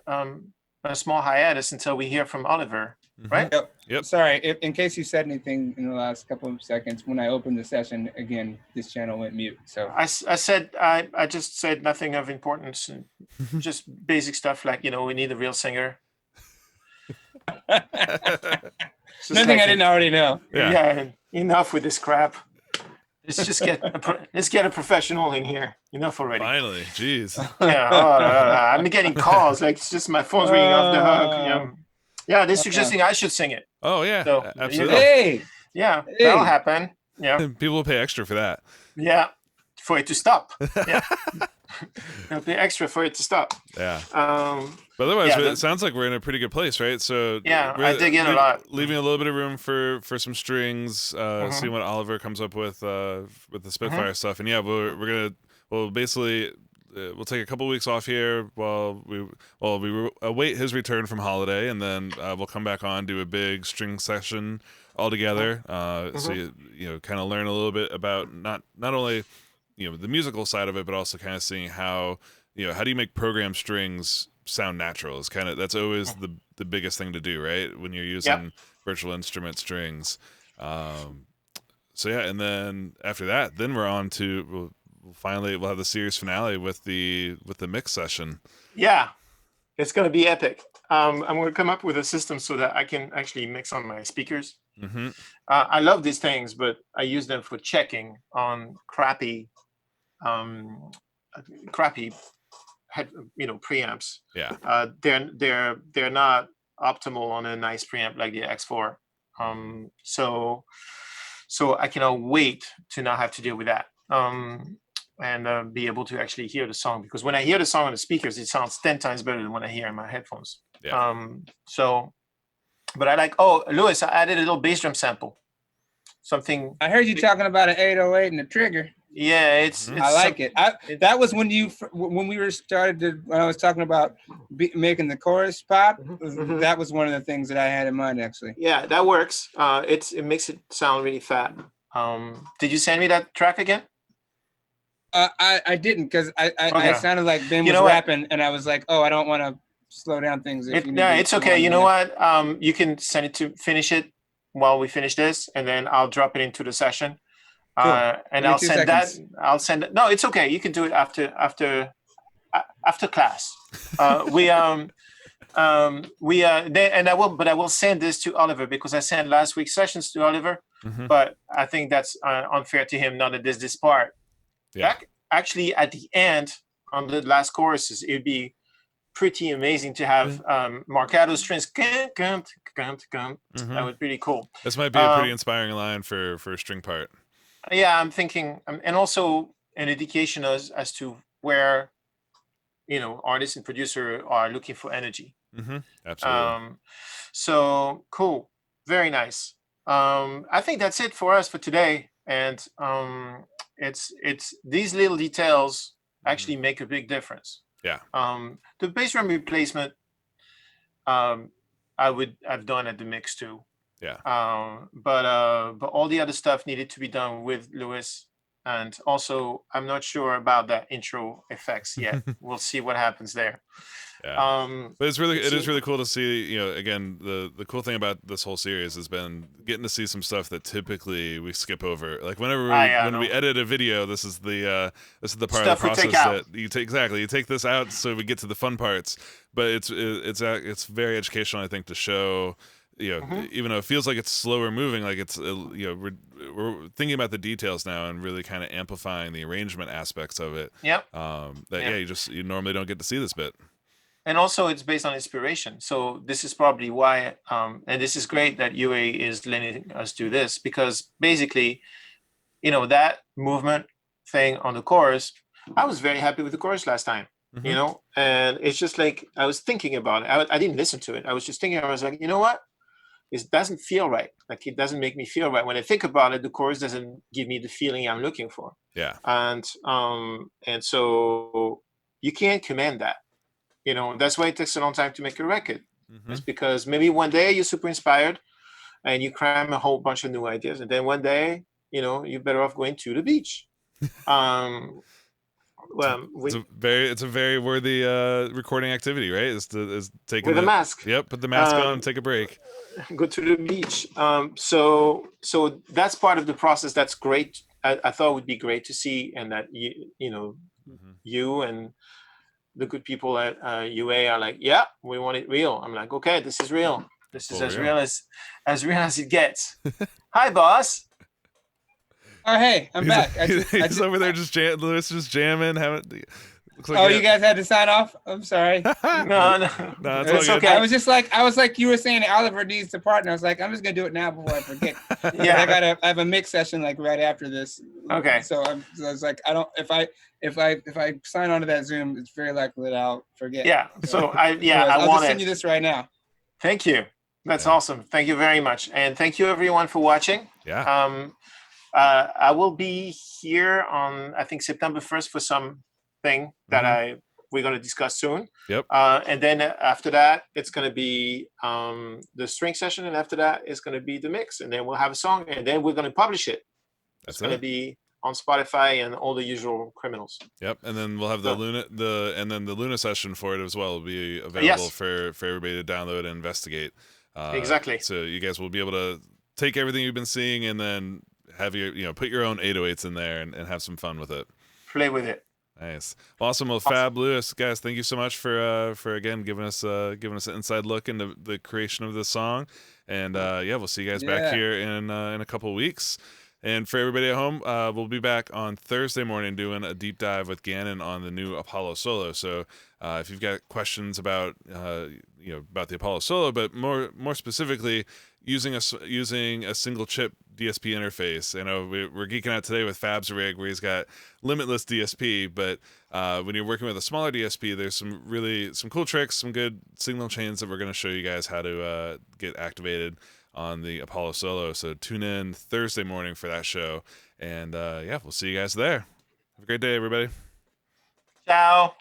small hiatus until we hear from Oliver. right? Yep. Sorry, in case you said anything in the last couple of seconds, when I opened the session again, this channel went mute. So I said I just said nothing of importance, and just basic stuff like, you know, we need a real singer. Just nothing like I didn't already know. Yeah, enough with this crap. Let's get a professional in here. Enough already. Finally, jeez. Yeah, I'm getting calls. Like, it's just my phone's ringing off the hook. You know. Yeah, they're suggesting I should sing it. Oh yeah, So, absolutely. Hey, Yeah, that'll happen. Yeah, People will pay extra for that. yeah, for it to stop. Yeah, they'll pay extra for it to stop. Yeah. Um, But otherwise, Yeah, it sounds like we're in a pretty good place, right? So Yeah, we're I dig in a lot. leaving a little bit of room for some strings, Mm-hmm. seeing what Oliver comes up with the Spitfire stuff, and yeah, we'll basically we'll take a couple weeks off here while we await his return from holiday, and then we'll come back on, do a big string session all together. So you know, kind of learn a little bit about not only, you know, the musical side of it, but also kind of seeing how, you know, how do you make program strings sound natural? Is kind of, that's always the biggest thing to do, right? When you're using virtual instrument strings. So yeah, and then after that, then we're on to we'll have the series finale with the mix session. Yeah, it's gonna be epic. I'm gonna come up with a system so that I can actually mix on my speakers. Mm-hmm. I love these things, but I use them for checking on crappy preamps. Yeah. They're not optimal on a nice preamp like the X4. So I cannot wait to not have to deal with that. And be able to actually hear the song, because when I hear the song on the speakers, it sounds 10 times better than when I hear in my headphones. Yeah. But I like, Lewis, I added a little bass drum sample. Something. I heard you talking about an 808 and a trigger. Yeah, it's I like it. That was when when I was talking about making the chorus pop. That was one of the things that I had in mind, actually. Yeah, that works. It makes it sound really fat. Did you send me that track again? I didn't, because I sounded like Ben was rapping, and I was like, oh, I don't want to slow down things. It's okay. You know what? You can send it to finish it while we finish this, and then I'll drop it into the session. Cool. And I'll send that. I'll send it. No, it's okay. You can do it after class. I will send this to Oliver, because I sent last week's sessions to Oliver. Mm-hmm. But I think that's unfair to him not that there's this part. Yeah. Actually, at the end, on the last choruses, it'd be pretty amazing to have Marcato strings. That would be really cool. This might be a pretty inspiring line for a string part. Yeah, I'm thinking, and also an indication as to where, you know, artists and producer are looking for energy. Mm-hmm. Absolutely. So cool, very nice. I think that's it for us for today, and it's these little details actually make a big difference. Yeah. The bass drum replacement, I've done at the mix too. Yeah. But all the other stuff needed to be done with Lewis, and also I'm not sure about that intro effects yet. We'll see what happens there. Yeah. But it is really cool to see, you know, again, the cool thing about this whole series has been getting to see some stuff that typically we skip over. Like whenever when we edit a video, this is the part stuff of the process that you take. Exactly, you take this out so we get to the fun parts. But it's very educational, I think, to show, you know, even though it feels like it's slower moving, like it's, you know, we're thinking about the details now and really kind of amplifying the arrangement aspects of it. Yep. You normally don't get to see this bit. And also it's based on inspiration. So this is probably why, and this is great that UA is letting us do this, because basically, you know, that movement thing on the chorus, I was very happy with the chorus last time. You know, and it's just like, I was thinking about it. I didn't listen to it. I was just thinking, I was like, you know what? It doesn't feel right. Like, it doesn't make me feel right. When I think about it, the chorus doesn't give me the feeling I'm looking for. Yeah. And so you can't command that. You know, that's why it takes a long time to make a record. It's because maybe one day you're super inspired and you cram a whole bunch of new ideas. And then one day, you know, you're better off going to the beach. It's a very worthy recording activity, right? Is taking with a mask. Yep, put the mask on and take a break. Go to the beach. So that's part of the process. That's great. I thought it would be great to see, and that you and the good people at UA are like, yeah, we want it real. I'm like, okay, this is real. This is as real as it gets. Hi, boss. Oh, hey, I'm back. He's over there Lewis just jamming. Like you guys had to sign off? I'm sorry. No, it's okay. I was like you were saying Oliver needs to partner. I was like, I'm just gonna do it now before I forget. Yeah. I have a mix session like right after this. Okay. So I was like, if I sign on to that Zoom, it's very likely that I'll forget. Yeah. So I'll just send you this right now. Thank you. That's awesome. Thank you very much, and thank you everyone for watching. Yeah. I will be here on, I think, September 1st for something that we're going to discuss soon. Yep. And then after that, it's going to be the string session, and after that, it's going to be the mix, and then we'll have a song, and then we're going to publish it. It's going to be on Spotify and all the usual criminals. Yep. And then we'll have the Luna session for it as well will be available for everybody to download and investigate. Exactly. So you guys will be able to take everything you've been seeing and then have put your own 808s in there and have some fun with it. Play with it. Nice. Awesome. Well, Fab Lewis, guys, thank you so much for again giving us an inside look into the creation of this song. And we'll see you guys back here in a couple of weeks. And for everybody at home, we'll be back on Thursday morning doing a deep dive with Gannon on the new Apollo Solo. So if you've got questions about about the Apollo Solo, but more specifically using a single chip DSP interface. I know we're geeking out today with Fab's rig where he's got limitless DSP, but when you're working with a smaller DSP, there's some cool tricks, some good signal chains that we're going to show you guys how to get activated on the Apollo Solo. So tune in Thursday morning for that show, and we'll see you guys there. Have a great day, everybody. Ciao.